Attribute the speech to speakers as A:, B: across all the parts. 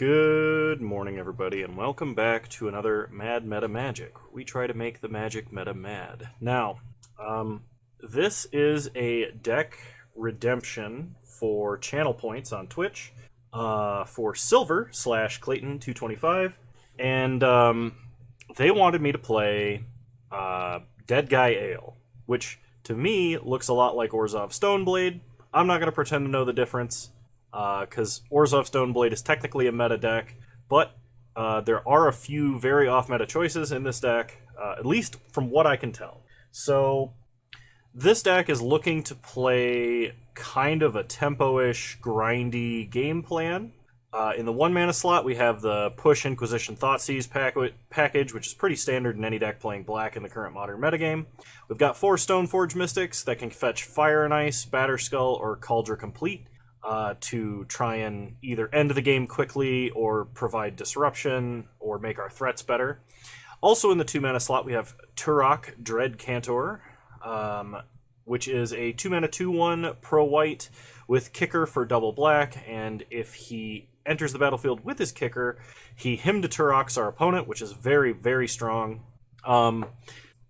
A: Good morning, everybody, and welcome back to another Mad Meta Magic. We try to make the magic meta mad. Now, this is a deck redemption for channel points on Twitch for Silver / Clayton225, and they wanted me to play Dead Guy Ale, which to me looks a lot like Orzhov Stoneblade. I'm not going to pretend to know the difference, because Orzhov Stoneblade is technically a meta deck, but there are a few very off-meta choices in this deck, at least from what I can tell. So this deck is looking to play kind of a tempo-ish, grindy game plan. In the 1-mana slot, we have the Push Inquisition Thoughtseize package, which is pretty standard in any deck playing black in the current modern metagame. We've got 4 Stoneforge Mystics that can fetch Fire and Ice, Batterskull, or Cauldron Complete, to try and either end the game quickly or provide disruption or make our threats better. Also in the 2-mana slot, we have Turok Dread Cantor, which is a 2-mana 2/1 pro-white with Kicker for double black, and if he enters the battlefield with his Kicker, he Hymn to Turoks our opponent, which is very, very strong.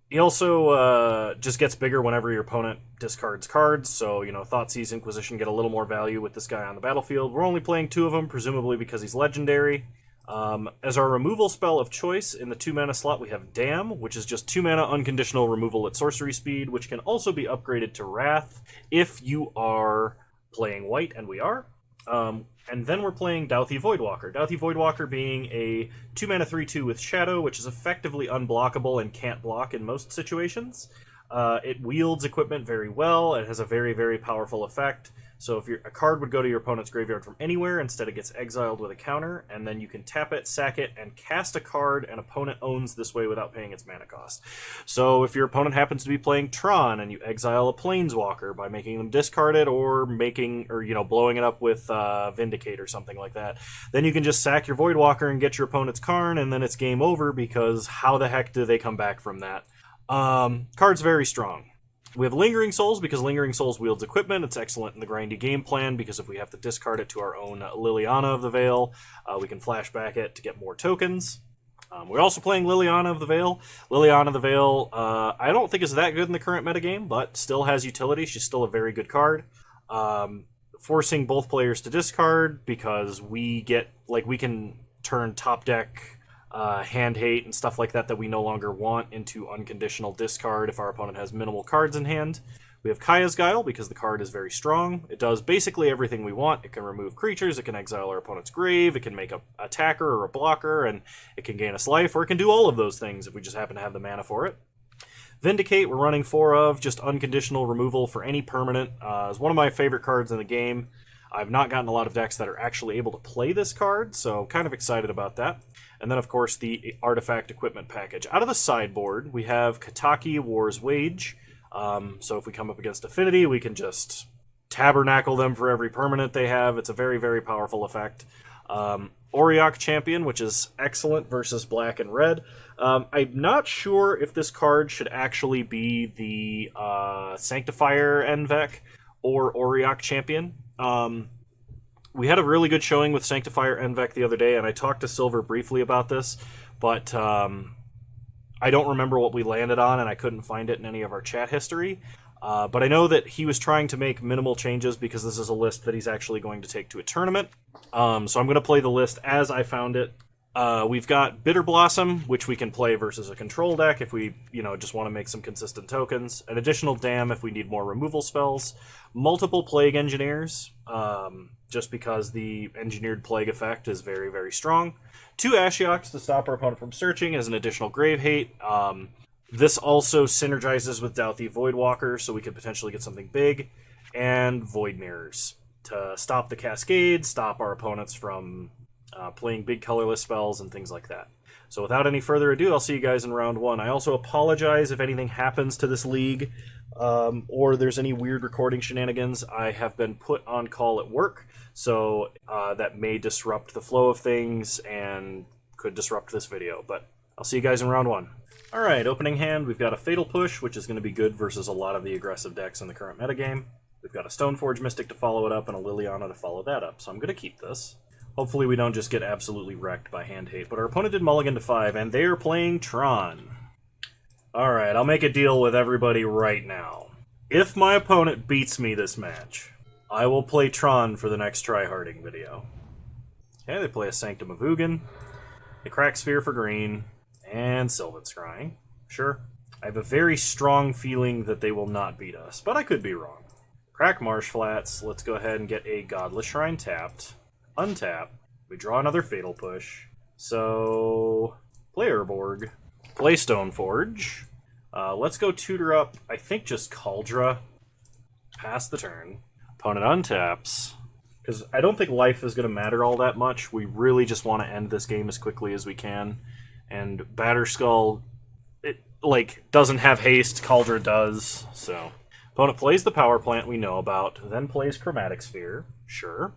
A: He also just gets bigger whenever your opponent discards cards, so, you know, Thoughtseize, Inquisition get a little more value with this guy on the battlefield. We're only playing 2 of them, presumably because he's legendary. As our removal spell of choice, in the 2-mana slot we have Damn, which is just 2-mana unconditional removal at sorcery speed, which can also be upgraded to Wrath if you are playing white, and we are. And then we're playing Dauthi Voidwalker. Dauthi Voidwalker being a 2-mana 3/2 with Shadow, which is effectively unblockable and can't block in most situations. It wields equipment very well. It has a very, very powerful effect. So if a card would go to your opponent's graveyard from anywhere, instead it gets exiled with a counter, and then you can tap it, sack it, and cast a card an opponent owns this way without paying its mana cost. So if your opponent happens to be playing Tron, and you exile a Planeswalker by making them discard it, or blowing it up with Vindicate or something like that, then you can just sack your Voidwalker and get your opponent's Karn, and then it's game over, because how the heck do they come back from that? Card's very strong. We have Lingering Souls, because Lingering Souls wields equipment. It's excellent in the grindy game plan, because if we have to discard it to our own Liliana of the Veil, we can flashback it to get more tokens. We're also playing Liliana of the Veil. Liliana of the Veil, I don't think is that good in the current metagame, but still has utility. She's still a very good card. Forcing both players to discard, because we can turn top deck hand hate and stuff like that we no longer want into unconditional discard if our opponent has minimal cards in hand. We have Kaya's Guile, because the card is very strong. It does basically everything we want. It can remove creatures, it can exile our opponent's grave, it can make a attacker or a blocker, and it can gain us life, or it can do all of those things if we just happen to have the mana for it. Vindicate, we're running 4 of, just unconditional removal for any permanent. It's one of my favorite cards in the game. I've not gotten a lot of decks that are actually able to play this card, so kind of excited about that. And then, of course, the Artifact Equipment package. Out of the sideboard, we have Kataki War's Wage. So if we come up against Affinity, we can just tabernacle them for every permanent they have. It's a very, very powerful effect. Auriok Champion, which is excellent versus black and red. I'm not sure if this card should actually be the Sanctifier Envec or Auriok Champion. We had a really good showing with Sanctifier Envec the other day, and I talked to Silver briefly about this, but I don't remember what we landed on, and I couldn't find it in any of our chat history. But I know that he was trying to make minimal changes, because this is a list that he's actually going to take to a tournament. So I'm going to play the list as I found it. We've got Bitter Blossom, which we can play versus a control deck if we, just want to make some consistent tokens. An additional Dam if we need more removal spells. Multiple Plague Engineers, just because the Engineered Plague effect is very, very strong. 2 Ashioks to stop our opponent from searching as an additional Grave Hate. This also synergizes with Dauthi Voidwalker, so we could potentially get something big. And Void Mirrors to stop the Cascade, stop our opponents from playing big colorless spells and things like that. So without any further ado, I'll see you guys in round 1. I also apologize if anything happens to this league, or there's any weird recording shenanigans. I have been put on call at work, so that may disrupt the flow of things and could disrupt this video, but I'll see you guys in round 1. Alright, opening hand, we've got a Fatal Push, which is going to be good versus a lot of the aggressive decks in the current metagame. We've got a Stoneforge Mystic to follow it up and a Liliana to follow that up, so I'm going to keep this. Hopefully we don't just get absolutely wrecked by hand hate. But our opponent did mulligan to 5, and they are playing Tron. Alright, I'll make a deal with everybody right now. If my opponent beats me this match, I will play Tron for the next tryharding video. Okay, they play a Sanctum of Ugin. They crack Sphere for green, and Sylvan Scrying. Sure. I have a very strong feeling that they will not beat us, but I could be wrong. Crack Marsh Flats. Let's go ahead and get a Godless Shrine tapped. Untap. We draw another Fatal Push. So, play Urborg. Play Stoneforge. Let's go tutor up, I think just Kaldra. Pass the turn. Opponent untaps. Because I don't think life is going to matter all that much. We really just want to end this game as quickly as we can. And Batterskull, it, doesn't have haste. Kaldra does, so... Opponent plays the power plant we know about, then plays Chromatic Sphere. Sure.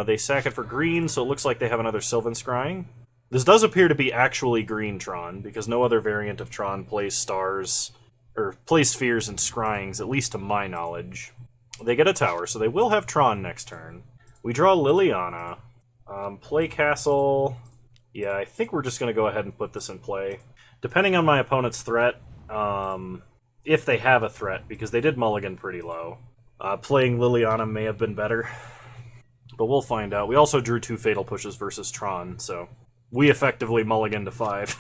A: They sack it for green, so it looks like they have another Sylvan Scrying. This does appear to be actually green Tron, because no other variant of Tron plays stars, or plays spheres and scryings, at least to my knowledge. They get a tower, so they will have Tron next turn. We draw Liliana. Play Castle. Yeah, I think we're just going to go ahead and put this in play. Depending on my opponent's threat, if they have a threat, because they did mulligan pretty low, playing Liliana may have been better. But we'll find out. We also drew 2 Fatal Pushes versus Tron, so we effectively mulligan to 5.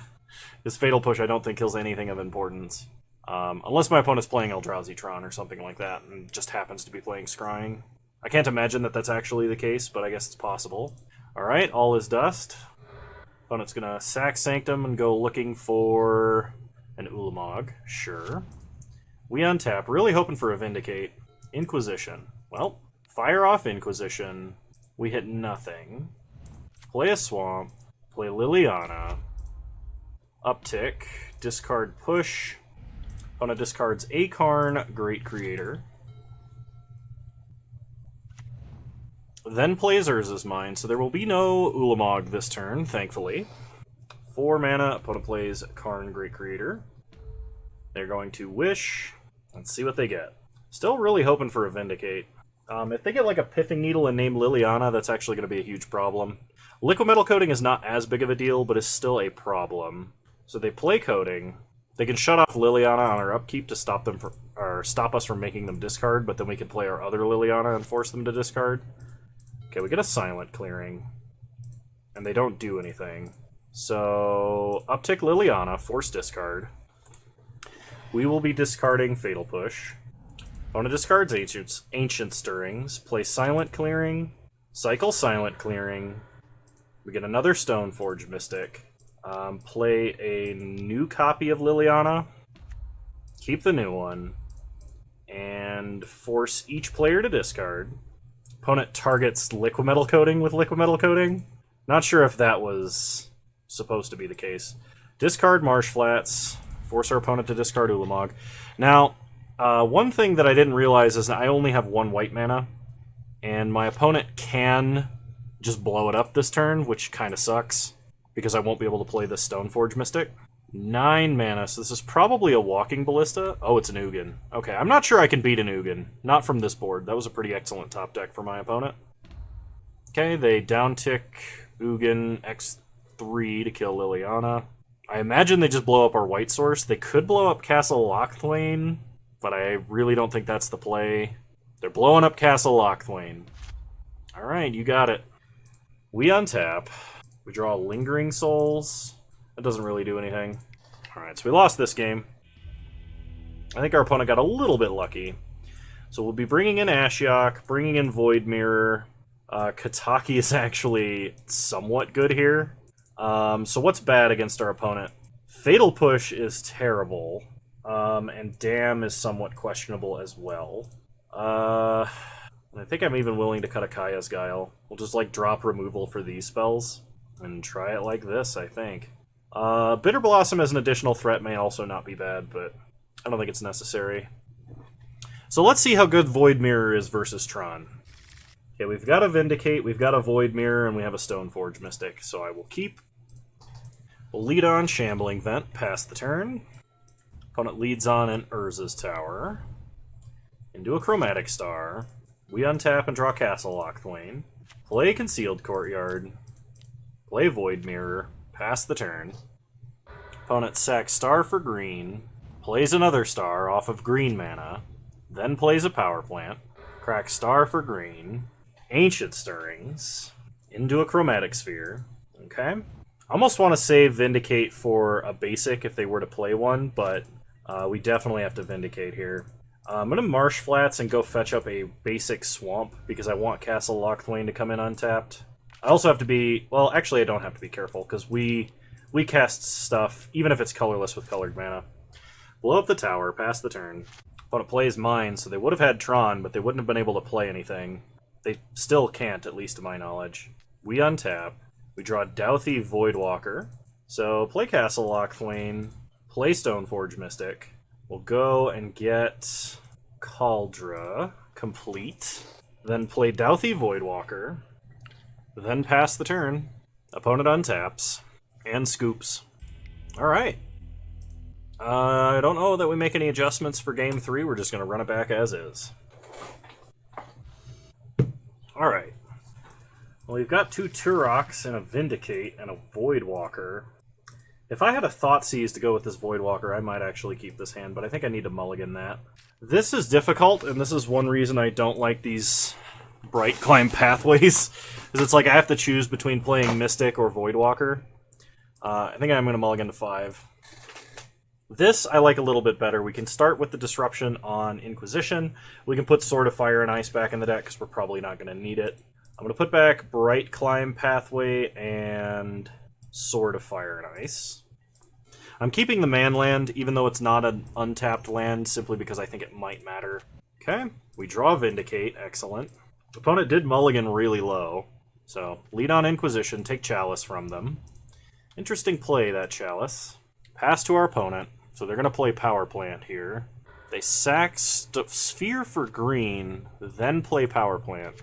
A: This Fatal Push I don't think kills anything of importance. Unless my opponent's playing Eldrazi Tron or something like that, and just happens to be playing Scrying. I can't imagine that that's actually the case, but I guess it's possible. Alright, all is dust. Opponent's gonna sack Sanctum and go looking for an Ulamog. Sure. We untap, really hoping for a Vindicate. Inquisition. Well, fire off Inquisition. We hit nothing. Play a Swamp. Play Liliana. Uptick. Discard Push. Opponent discards a Karn, Great Creator. Then plays Urza's Mine, so there will be no Ulamog this turn, thankfully. 4 mana, opponent plays Karn, Great Creator. They're going to Wish. Let's see what they get. Still really hoping for a Vindicate. If they get like a Pithing Needle and name Liliana, that's actually going to be a huge problem. Liquid Metal Coating is not as big of a deal, but is still a problem. So they play Coating. They can shut off Liliana on our upkeep to stop them or stop us from making them discard, but then we can play our other Liliana and force them to discard. Okay, we get a Silent Clearing. And they don't do anything. So, uptick Liliana, force discard. We will be discarding Fatal Push. Opponent discards Ancient Stirrings. Play Silent Clearing. Cycle Silent Clearing. We get another Stoneforge Mystic. Play a new copy of Liliana. Keep the new one. And force each player to discard. Opponent targets Liquid Metal Coating with Liquid Metal Coating. Not sure if that was supposed to be the case. Discard Marsh Flats. Force our opponent to discard Ulamog. Now, one thing that I didn't realize is that I only have 1 white mana, and my opponent can just blow it up this turn, which kind of sucks, because I won't be able to play this Stoneforge Mystic. 9 mana, so this is probably a Walking Ballista. Oh, it's an Ugin. Okay, I'm not sure I can beat an Ugin. Not from this board. That was a pretty excellent top deck for my opponent. Okay, they downtick Ugin X3 to kill Liliana. I imagine they just blow up our white source. They could blow up Castle Lochthwain, but I really don't think that's the play. They're blowing up Castle Lochthwain. Alright, you got it. We untap. We draw Lingering Souls. That doesn't really do anything. Alright, so we lost this game. I think our opponent got a little bit lucky. So we'll be bringing in Ashiok, bringing in Void Mirror. Kataki is actually somewhat good here. So what's bad against our opponent? Fatal Push is terrible. And Dam is somewhat questionable as well. I think I'm even willing to cut a Kaya's Guile. We'll just drop removal for these spells. And try it like this, I think. Bitter Blossom as an additional threat may also not be bad, but I don't think it's necessary. So let's see how good Void Mirror is versus Tron. Okay, we've got a Vindicate, we've got a Void Mirror, and we have a Stoneforge Mystic, so I will keep. We'll lead on Shambling Vent, pass the turn. Opponent leads on an Urza's Tower. Into a Chromatic Star. We untap and draw Castle Lochthwain. Play Concealed Courtyard. Play Void Mirror. Pass the turn. Opponent sacks star for green. Plays another star off of green mana. Then plays a power plant. Cracks star for green. Ancient Stirrings. Into a Chromatic Sphere. Okay. I almost want to save Vindicate for a basic if they were to play one, but we definitely have to Vindicate here. I'm going to Marsh Flats and go fetch up a basic Swamp because I want Castle Locthwain to come in untapped. I also have to be... Well, actually I don't have to be careful because we cast stuff, even if it's colorless with colored mana. Blow up the tower, pass the turn. Opponent plays Mine, so they would have had Tron, but they wouldn't have been able to play anything. They still can't, at least to my knowledge. We untap. We draw Douthie Voidwalker. So play Castle Locthwain, play Stoneforge Mystic. We'll go and get Kaldra complete. Then play Douthie Voidwalker. Then pass the turn. Opponent untaps. And scoops. Alright. I don't know that we make any adjustments for Game 3. We're just going to run it back as is. Alright. Well, we've got 2 Turoks and a Vindicate and a Voidwalker. If I had a Thoughtseize to go with this Voidwalker, I might actually keep this hand, but I think I need to mulligan that. This is difficult, and this is one reason I don't like these Bright Climb pathways, is it's like I have to choose between playing Mystic or Voidwalker. I think I'm going to mulligan to 5. This I like a little bit better. We can start with the Disruption on Inquisition. We can put Sword of Fire and Ice back in the deck, because we're probably not going to need it. I'm going to put back Bright Climb Pathway and Sword of Fire and Ice. I'm keeping the man land, even though it's not an untapped land, simply because I think it might matter. Okay, we draw Vindicate, excellent. Opponent did mulligan really low, so lead on Inquisition, take Chalice from them. Interesting play, that Chalice. Pass to our opponent, so they're going to play Power Plant here. They sack Sphere for green, then play Power Plant.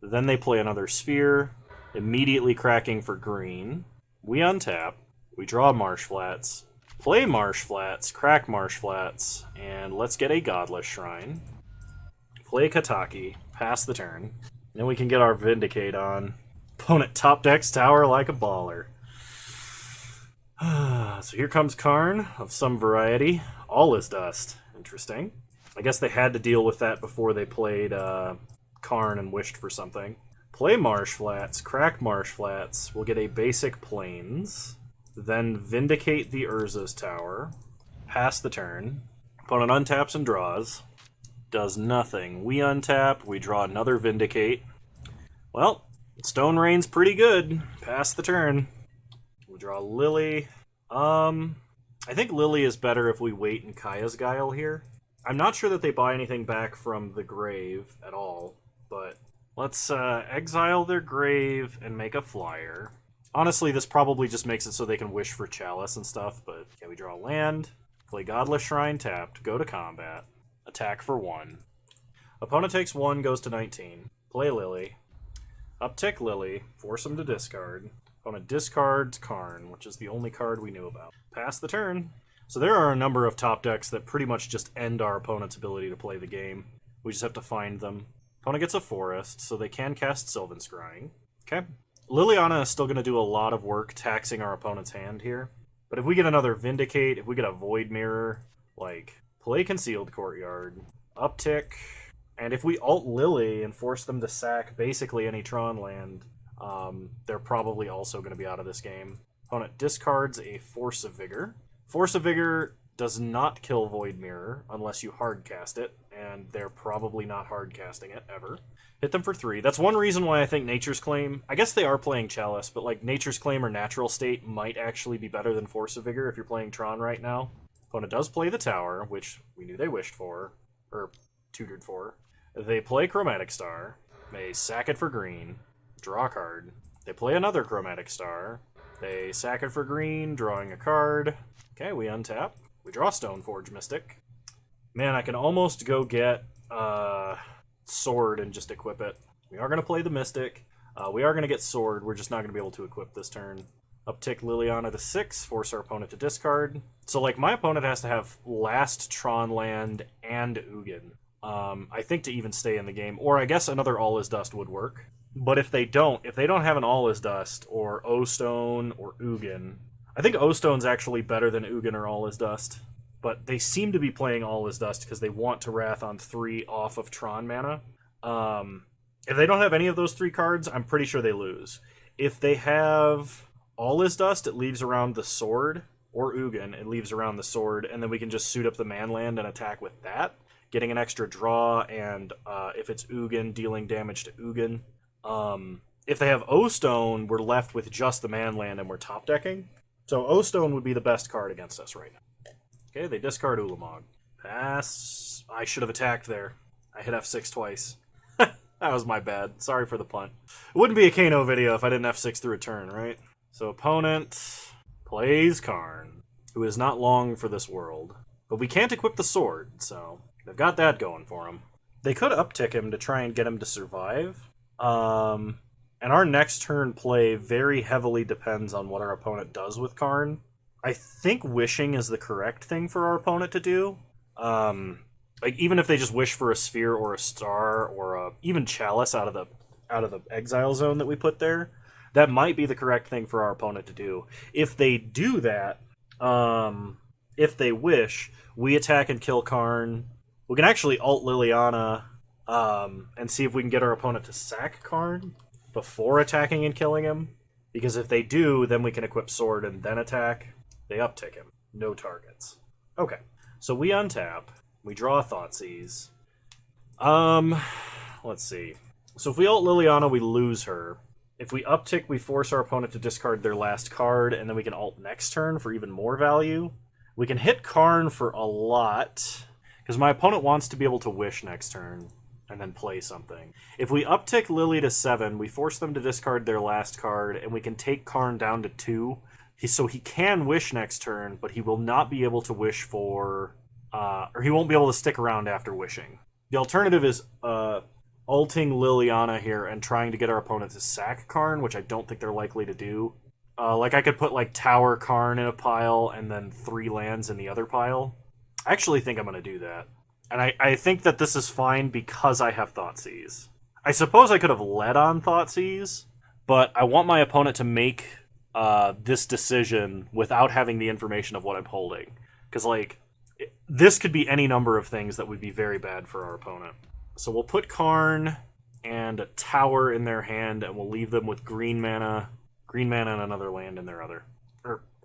A: Then they play another Sphere, immediately cracking for green. We untap. We draw Marsh Flats, play Marsh Flats, crack Marsh Flats, and let's get a Godless Shrine. Play Kataki, pass the turn. Then we can get our Vindicate on. Opponent top decks tower like a baller. So here comes Karn, of some variety. All is dust. Interesting. I guess they had to deal with that before they played Karn and wished for something. Play Marsh Flats, crack Marsh Flats. We'll get a basic Plains. Then Vindicate the Urza's Tower. Pass the turn. Opponent untaps and draws. Does nothing. We untap. We draw another Vindicate. Well, Stone Rain's pretty good. Pass the turn. We draw Lily. I think Lily is better if we wait in Kaya's Guile here. I'm not sure that they buy anything back from the grave at all, but let's exile their grave and make a flyer. Honestly, this probably just makes it so they can wish for Chalice and stuff, but okay, we draw land, play Godless Shrine tapped, go to combat, attack for 1. Opponent takes 1, goes to 19. Play Lily. Uptick Lily, force him to discard. Opponent discards Karn, which is the only card we knew about. Pass the turn. So there are a number of top decks that pretty much just end our opponent's ability to play the game. We just have to find them. Opponent gets a forest, so they can cast Sylvan Scrying. Okay. Liliana is still going to do a lot of work taxing our opponent's hand here. But if we get another Vindicate, if we get a Void Mirror, like, play Concealed Courtyard, uptick, and if we ult Lily and force them to sack basically any Tron land, they're probably also going to be out of this game. Opponent discards a Force of Vigor. Force of Vigor does not kill Void Mirror unless you hardcast it, and they're probably not hardcasting it ever. Hit them for 3. That's one reason why I think Nature's Claim... I guess they are playing Chalice, but like Nature's Claim or Natural State might actually be better than Force of Vigor if you're playing Tron right now. Opponent does play the tower, which we knew they wished for, or tutored for. They play Chromatic Star. They sack it for green. Draw a card. They play another Chromatic Star. They sack it for green, drawing a card. Okay, we untap. We draw Stoneforge Mystic. Man, I can almost go get Sword and just equip it. We are going to play the Mystic. We are going to get Sword. We're just not going to be able to equip this turn. Uptick Liliana to 6, force our opponent to discard. So, like, my opponent has to have last Tron land and Ugin. I think to even stay in the game. Or I guess another All Is Dust would work. But if they don't have an All Is Dust or O-Stone or Ugin, I think O-Stone's actually better than Ugin or All Is Dust. But they seem to be playing All Is Dust because they want to Wrath on 3 off of Tron mana. If they don't have any of those 3 cards, I'm pretty sure they lose. If they have All Is Dust, it leaves around the sword, or Ugin, it leaves around the sword, and then we can just suit up the manland and attack with that, getting an extra draw, and if it's Ugin, dealing damage to Ugin. If they have O-Stone, we're left with just the manland and we're top decking. So O-Stone would be the best card against us right now. Okay, they discard Ulamog. Pass. I should have attacked there. I hit F6 twice. That was my bad. Sorry for the punt. It wouldn't be a Kano video if I didn't F6 through a turn, right? So opponent plays Karn, who is not long for this world. But we can't equip the sword, so they've got that going for him. They could uptick him to try and get him to survive. And our next turn play very heavily depends on what our opponent does with Karn. I think wishing is the correct thing for our opponent to do. Like even if they just wish for a sphere or a star or even chalice out of the exile zone that we put there, that might be the correct thing for our opponent to do. If they do that, if they wish, we attack and kill Karn. We can actually ult Liliana and see if we can get our opponent to sack Karn before attacking and killing him. Because if they do, then we can equip sword and then attack. They uptick him. No targets. Okay, so we untap. We draw a Thoughtseize. Let's see. So if we ult Liliana, we lose her. If we uptick, we force our opponent to discard their last card, and then we can ult next turn for even more value. We can hit Karn for a lot, because my opponent wants to be able to wish next turn, and then play something. If we uptick Lily to 7, we force them to discard their last card, and we can take Karn down to 2. So he can wish next turn, but he will not be able to wish for... or he won't be able to stick around after wishing. The alternative is ulting Liliana here and trying to get our opponent to sack Karn, which I don't think they're likely to do. Like I could put like Tower Karn in a pile and then 3 lands in the other pile. I actually think I'm going to do that. And I think that this is fine because I have Thoughtseize. I suppose I could have led on Thoughtseize, but I want my opponent to make this decision without having the information of what I'm holding. Because, like, this could be any number of things that would be very bad for our opponent. So we'll put Karn and a Tower in their hand, and we'll leave them with green mana and another land in their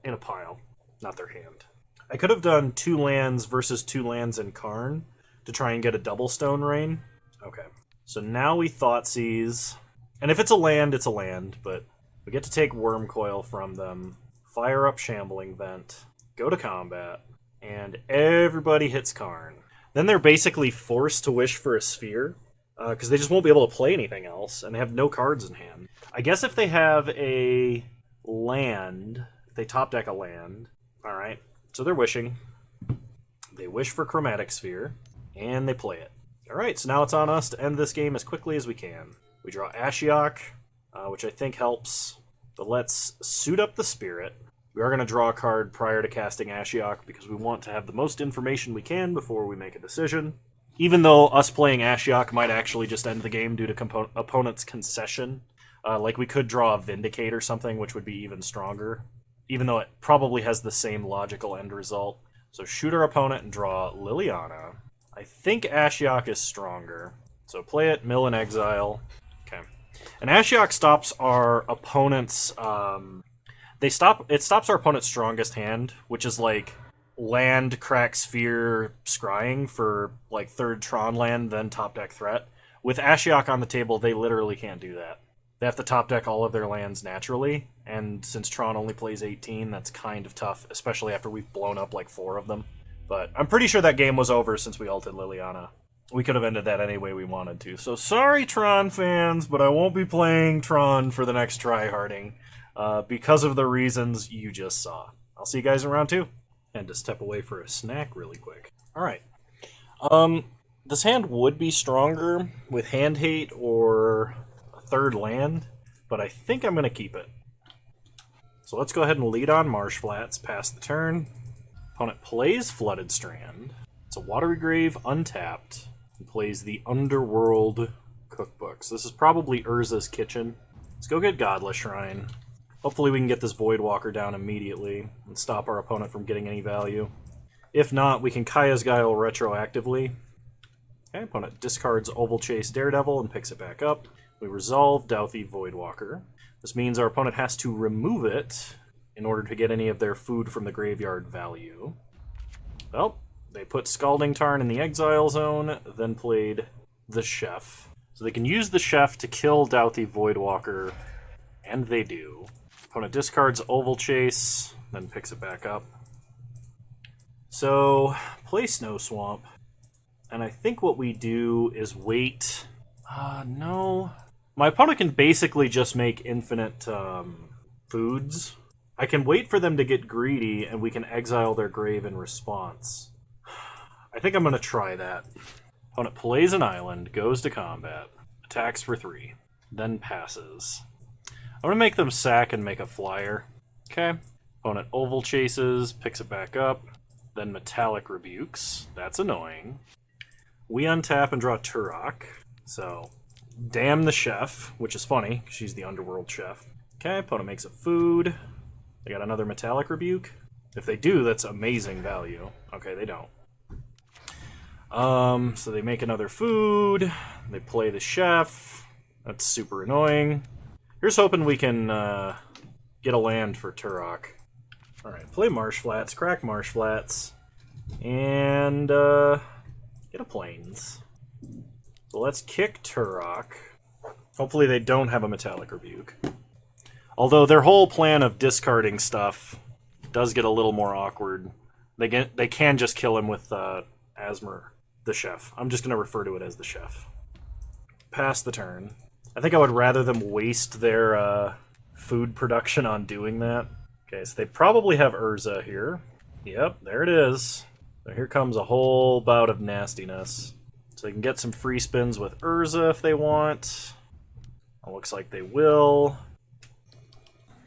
A: in a pile, not their hand. I could have done 2 lands versus 2 lands in Karn to try and get a double Stone Rain. Okay, so now we Thoughtseize, and if it's a land, it's a land, but we get to take Wormcoil from them, fire up Shambling Vent, go to combat, and everybody hits Karn. Then they're basically forced to wish for a sphere, because they just won't be able to play anything else, and they have no cards in hand. I guess if they have a land, if they top deck a land, alright, so they're wishing. They wish for Chromatic Sphere, and they play it. Alright, so now it's on us to end this game as quickly as we can. We draw Ashiok, which I think helps, but let's suit up the Spirit. We are going to draw a card prior to casting Ashiok because we want to have the most information we can before we make a decision. Even though us playing Ashiok might actually just end the game due to opponent's concession. Like we could draw a Vindicate or something, which would be even stronger. Even though it probably has the same logical end result. So shoot our opponent and draw Liliana. I think Ashiok is stronger. So play it, mill and exile. Okay. And Ashiok stops our opponent's... it stops our opponent's strongest hand, which is like land, crack, sphere, scrying for like 3rd Tron land, then top deck threat. With Ashiok on the table, they literally can't do that. They have to top deck all of their lands naturally, and since Tron only plays 18, that's kind of tough, especially after we've blown up like 4 of them. But I'm pretty sure that game was over since we ulted Liliana. We could have ended that any way we wanted to. So sorry, Tron fans, but I won't be playing Tron for the next tryharding. Because of the reasons you just saw. I'll see you guys in round 2. And to step away for a snack really quick. Alright. This hand would be stronger with Hand Hate or a 3rd land, but I think I'm going to keep it. So let's go ahead and lead on Marsh Flats, pass the turn. Opponent plays Flooded Strand. It's a Watery Grave untapped. And plays the Underworld cookbooks. This is probably Urza's kitchen. Let's go get Godless Shrine. Hopefully we can get this Voidwalker down immediately and stop our opponent from getting any value. If not, we can Kaya's Guile retroactively. Okay, opponent discards Oval Chase Daredevil and picks it back up. We resolve Douthie Voidwalker. This means our opponent has to remove it in order to get any of their food from the graveyard value. Well, they put Scalding Tarn in the exile zone, then played the Chef. So they can use the Chef to kill Douthie Voidwalker, and they do. Opponent discards Oval Chase, then picks it back up. So, play Snow Swamp, and I think what we do is wait. No. My opponent can basically just make infinite foods. I can wait for them to get greedy, and we can exile their grave in response. I think I'm going to try that. Opponent plays an island, goes to combat, attacks for 3, then passes. I'm going to make them sack and make a flyer. Okay. Opponent Oval Chases, picks it back up, then Metallic Rebukes. That's annoying. We untap and draw Turok. So, damn the Chef, which is funny, because she's the Underworld Chef. Okay, opponent makes a food. They got another Metallic Rebuke. If they do, that's amazing value. Okay, they don't. So they make another food. They play the Chef. That's super annoying. Here's hoping we can get a land for Turok. Alright, play Marsh Flats, crack Marsh Flats, and get a Plains. So let's kick Turok. Hopefully they don't have a Metallic Rebuke. Although their whole plan of discarding stuff does get a little more awkward. They can just kill him with Asmer, the Chef. I'm just going to refer to it as the Chef. Pass the turn. I think I would rather them waste their food production on doing that. Okay, so they probably have Urza here. Yep, there it is. So here comes a whole bout of nastiness. So they can get some free spins with Urza if they want. It looks like they will.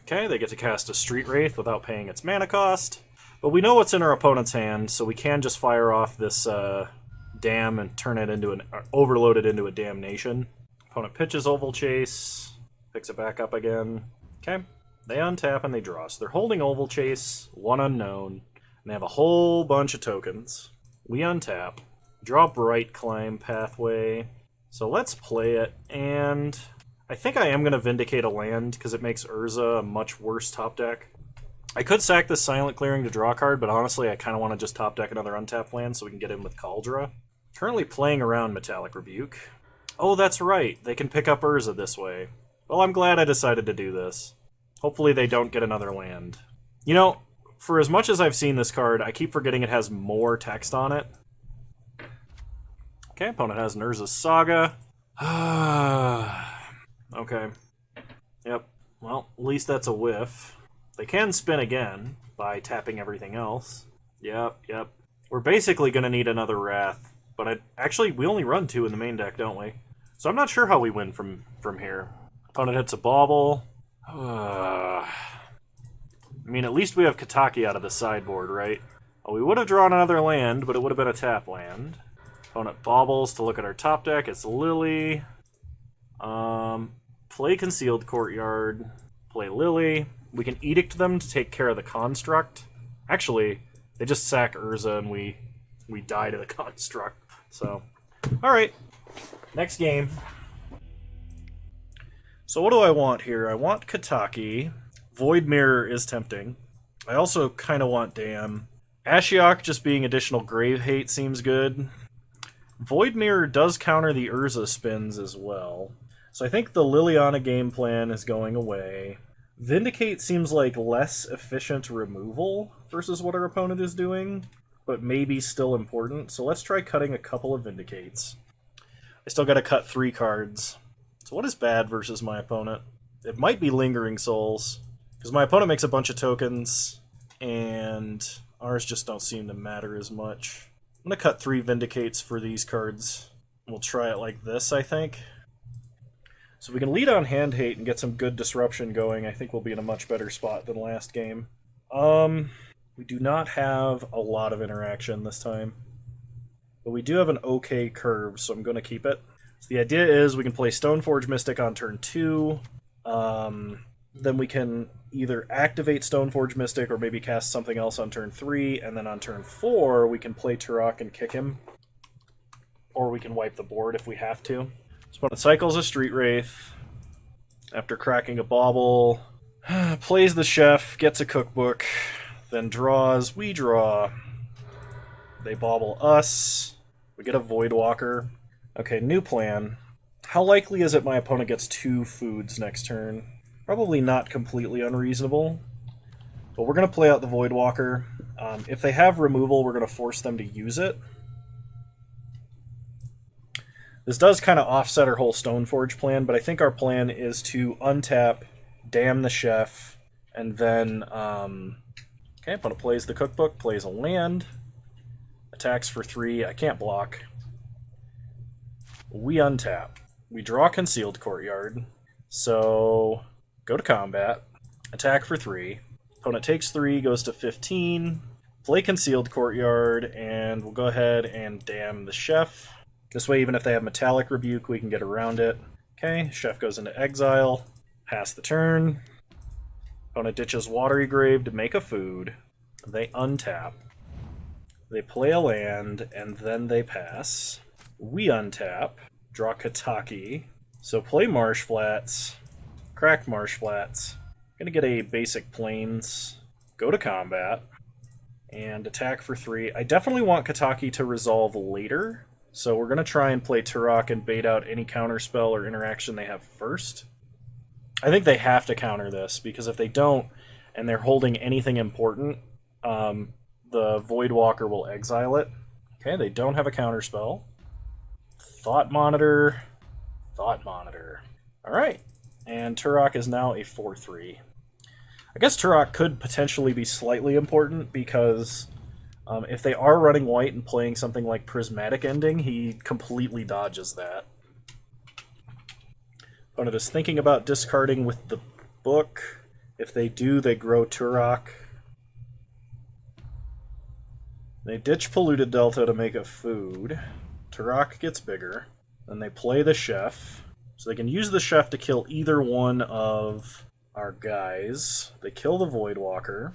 A: Okay, they get to cast a Street Wraith without paying its mana cost. But we know what's in our opponent's hand, so we can just fire off this Dam and turn it into overload it into a Damnation. Opponent pitches Oval Chase, picks it back up again. Okay, they untap and they draw. So they're holding Oval Chase, one unknown, and they have a whole bunch of tokens. We untap, draw Bright Climb Pathway. So let's play it, and I think I am going to Vindicate a land because it makes Urza a much worse top deck. I could sack this Silent Clearing to draw a card, but honestly I kind of want to just top deck another untapped land so we can get in with Kaldra. Currently playing around Metallic Rebuke. Oh, that's right. They can pick up Urza this way. Well, I'm glad I decided to do this. Hopefully they don't get another land. You know, for as much as I've seen this card, I keep forgetting it has more text on it. Okay, opponent has an Urza Saga. Okay. Yep. Well, at least that's a whiff. They can spin again by tapping everything else. Yep. We're basically going to need another Wrath. But actually, we only run 2 in the main deck, don't we? So I'm not sure how we win from here. Opponent hits a Bauble. I mean, at least we have Kataki out of the sideboard, right? Well, we would have drawn another land, but it would have been a tap land. Opponent baubles to look at our top deck. It's Lily. Play Concealed Courtyard. Play Lily. We can Edict them to take care of the Construct. Actually, they just sack Urza and we die to the Construct. So, alright. Next game. So what do I want here? I want Kataki. Void Mirror is tempting. I also kind of want Dam. Ashiok just being additional Grave Hate seems good. Void Mirror does counter the Urza spins as well. So I think the Liliana game plan is going away. Vindicate seems like less efficient removal versus what our opponent is doing, but maybe still important. So let's try cutting a couple of Vindicates. I still got to cut 3 cards. So what is bad versus my opponent? It might be Lingering Souls, because my opponent makes a bunch of tokens, and ours just don't seem to matter as much. I'm going to cut 3 Vindicates for these cards. We'll try it like this, I think. So if we can lead on Hand Hate and get some good disruption going, I think we'll be in a much better spot than last game. We do not have a lot of interaction this time. But we do have an okay curve, so I'm going to keep it. So the idea is we can play Stoneforge Mystic on turn 2. Then we can either activate Stoneforge Mystic or maybe cast something else on turn 3, and then on turn 4 we can play Turok and kick him. Or we can wipe the board if we have to. So opponent cycles a Street Wraith. After cracking a bauble, plays the chef, gets a cookbook, then draws, we draw. They bauble us. We get a Voidwalker. Okay, new plan. How likely is it my opponent gets 2 foods next turn? Probably not completely unreasonable. But we're going to play out the Voidwalker. If they have removal, we're going to force them to use it. This does kind of offset our whole Stoneforge plan, but I think our plan is to untap, damn the chef, and then... okay, opponent plays the cookbook, plays a land, attacks for 3, I can't block. We untap. We draw Concealed Courtyard, so go to combat, attack for 3. Opponent takes 3, goes to 15, play Concealed Courtyard, and we'll go ahead and damn the chef. This way, even if they have Metallic Rebuke, we can get around it. Okay, chef goes into exile, pass the turn. Opponent ditches Watery Grave to make a food. They untap. They play a land, and then they pass. We untap, draw Kataki. So play Marsh Flats, crack Marsh Flats. Gonna get a basic Plains, go to combat, and attack for 3. I definitely want Kataki to resolve later, so we're gonna try and play Turok and bait out any counterspell or interaction they have first. I think they have to counter this, because if they don't, and they're holding anything important, the Voidwalker will exile it. Okay, they don't have a counterspell. Thought Monitor. Thought Monitor. Alright, and Turok is now a 4-3. I guess Turok could potentially be slightly important, because if they are running white and playing something like Prismatic Ending, he completely dodges that. Opponent is thinking about discarding with the book. If they do, they grow Turok. They ditch Polluted Delta to make a food. Turok gets bigger. Then they play the chef. So they can use the chef to kill either one of our guys. They kill the Voidwalker.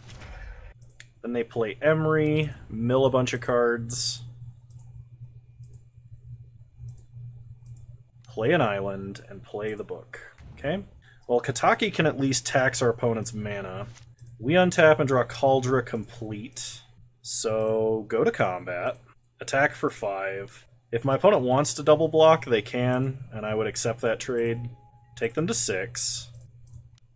A: Then they play Emery, mill a bunch of cards. Play an island, and play the book. Okay? Well, Kataki can at least tax our opponent's mana. We untap and draw Cauldra Complete. So, go to combat. Attack for 5. If my opponent wants to double block, they can, and I would accept that trade. Take them to 6.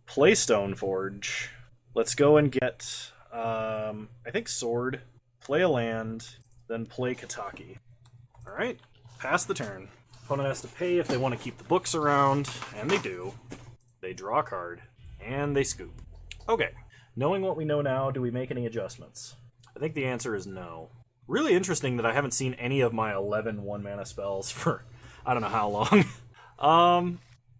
A: Play Stoneforge. Let's go and get, I think Sword. Play a land, then play Kataki. Alright, pass the turn. Opponent has to pay if they want to keep the books around, and they do. They draw a card, and they scoop. Okay, knowing what we know now, do we make any adjustments? I think the answer is no. Really interesting that I haven't seen any of my 11 one-mana spells for I don't know how long.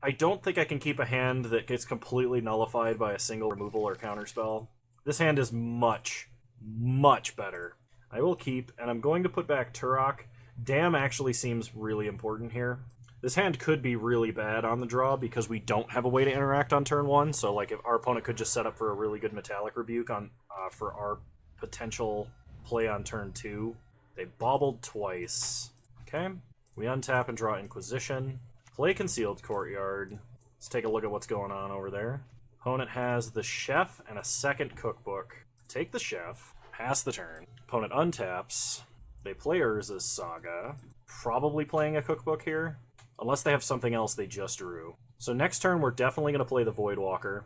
A: I don't think I can keep a hand that gets completely nullified by a single removal or counterspell. This hand is much, much better. I will keep, and I'm going to put back Turok. Dam actually seems really important here. This hand could be really bad on the draw because we don't have a way to interact on turn 1, so like if our opponent could just set up for a really good Metallic Rebuke on for our potential play on turn 2. They bobbled twice. Okay, we untap and draw Inquisition. Play Concealed Courtyard. Let's take a look at what's going on over there. Opponent has the chef and a second cookbook. Take the chef, pass the turn. Opponent untaps. They play Urza's Saga. Probably playing a cookbook here, unless they have something else they just drew. So next turn we're definitely going to play the Voidwalker,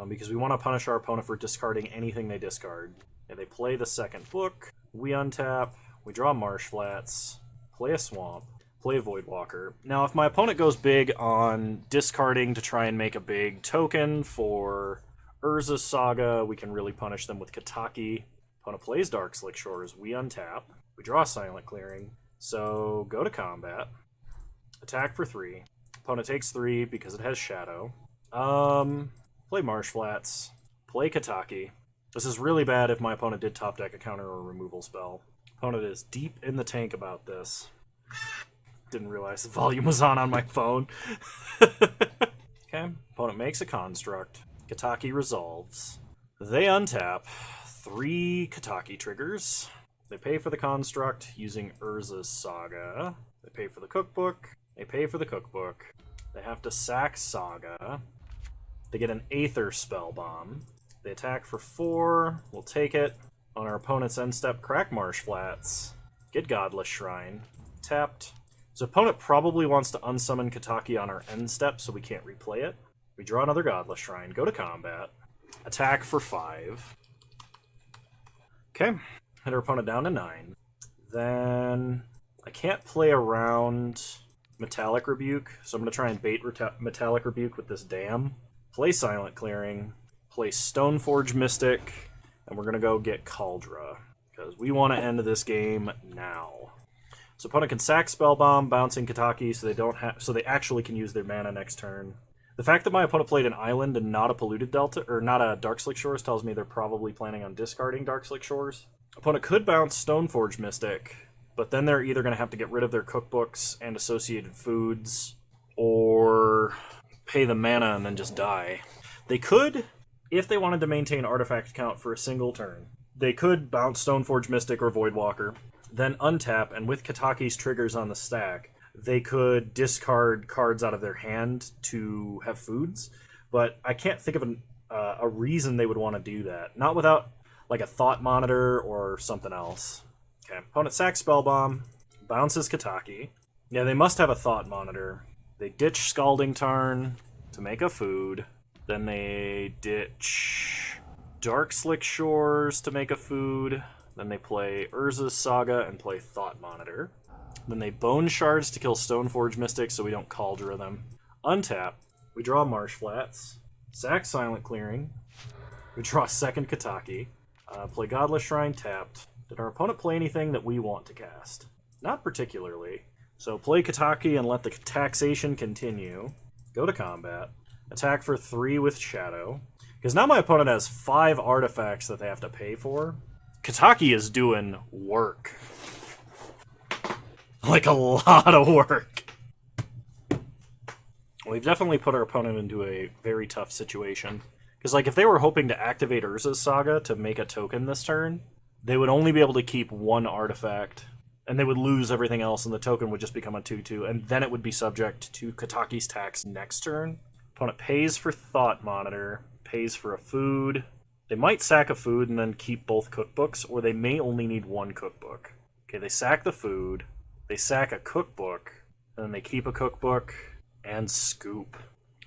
A: because we want to punish our opponent for discarding anything they discard. And they play the second book. We untap. We draw Marsh Flats. Play a Swamp. Play Voidwalker. Now, if my opponent goes big on discarding to try and make a big token for Urza's Saga, we can really punish them with Kataki. Opponent plays Dark Slick Shores. We untap. We draw Silent Clearing. So, go to combat. Attack for 3. Opponent takes 3 because it has Shadow. Play Marsh Flats. Play Kataki. This is really bad if my opponent did top deck a counter or removal spell. Opponent is deep in the tank about this. Didn't realize the volume was on my phone. Okay, opponent makes a construct. Kataki resolves. They untap 3 Kataki triggers. They pay for the construct using Urza's Saga. They pay for the cookbook. They pay for the cookbook. They have to sack Saga. They get an Aether Spellbomb. They attack for 4. We'll take it. On our opponent's end step, crack Marsh Flats. Get Godless Shrine. Tapped. So opponent probably wants to unsummon Kataki on our end step, so we can't replay it. We draw another Godless Shrine, go to combat. Attack for 5. Okay. Hit our opponent down to 9. Then I can't play around Metallic Rebuke, so I'm going to try and bait Metallic Rebuke with this Dam. Play Silent Clearing, play Stoneforge Mystic, and we're going to go get Kaldra, because we want to end this game now. So opponent can sack Spellbomb, bouncing Kataki, so they actually can use their mana next turn. The fact that my opponent played an island and not a Polluted Delta, or not a Darkslick Shores, tells me they're probably planning on discarding Darkslick Shores. Opponent could bounce Stoneforge Mystic, but then they're either going to have to get rid of their cookbooks and associated foods, or pay the mana and then just die. They could, if they wanted to maintain artifact count for a single turn, they could bounce Stoneforge Mystic or Voidwalker, then untap, and with Kataki's triggers on the stack, they could discard cards out of their hand to have foods, but I can't think of a reason they would want to do that. Not without like a Thought Monitor or something else. Okay, opponent sacks Spellbomb, bounces Kataki. Yeah, they must have a Thought Monitor. They ditch Scalding Tarn to make a food. Then they ditch Darkslick Shores to make a food. Then they play Urza's Saga and play Thought Monitor. Then they Bone Shards to kill Stoneforge Mystic so we don't Kaldra them. Untap. We draw Marsh Flats. Sack Silent Clearing. We draw second Kataki. Play Godless Shrine tapped. Did our opponent play anything that we want to cast? Not particularly. So play Kataki and let the taxation continue. Go to combat. Attack for 3 with Shadow. Because now my opponent has 5 artifacts that they have to pay for. Kataki is doing work. Like a lot of work. We've definitely put our opponent into a very tough situation. Because like if they were hoping to activate Urza's Saga to make a token this turn, they would only be able to keep 1 artifact. And they would lose everything else and the token would just become a 2/2. And then it would be subject to Kataki's tax next turn. Opponent pays for Thought Monitor. Pays for a food. They might sack a food and then keep both cookbooks. Or they may only need 1 cookbook. Okay, they sack the food. They sack a cookbook, and then they keep a cookbook, and scoop.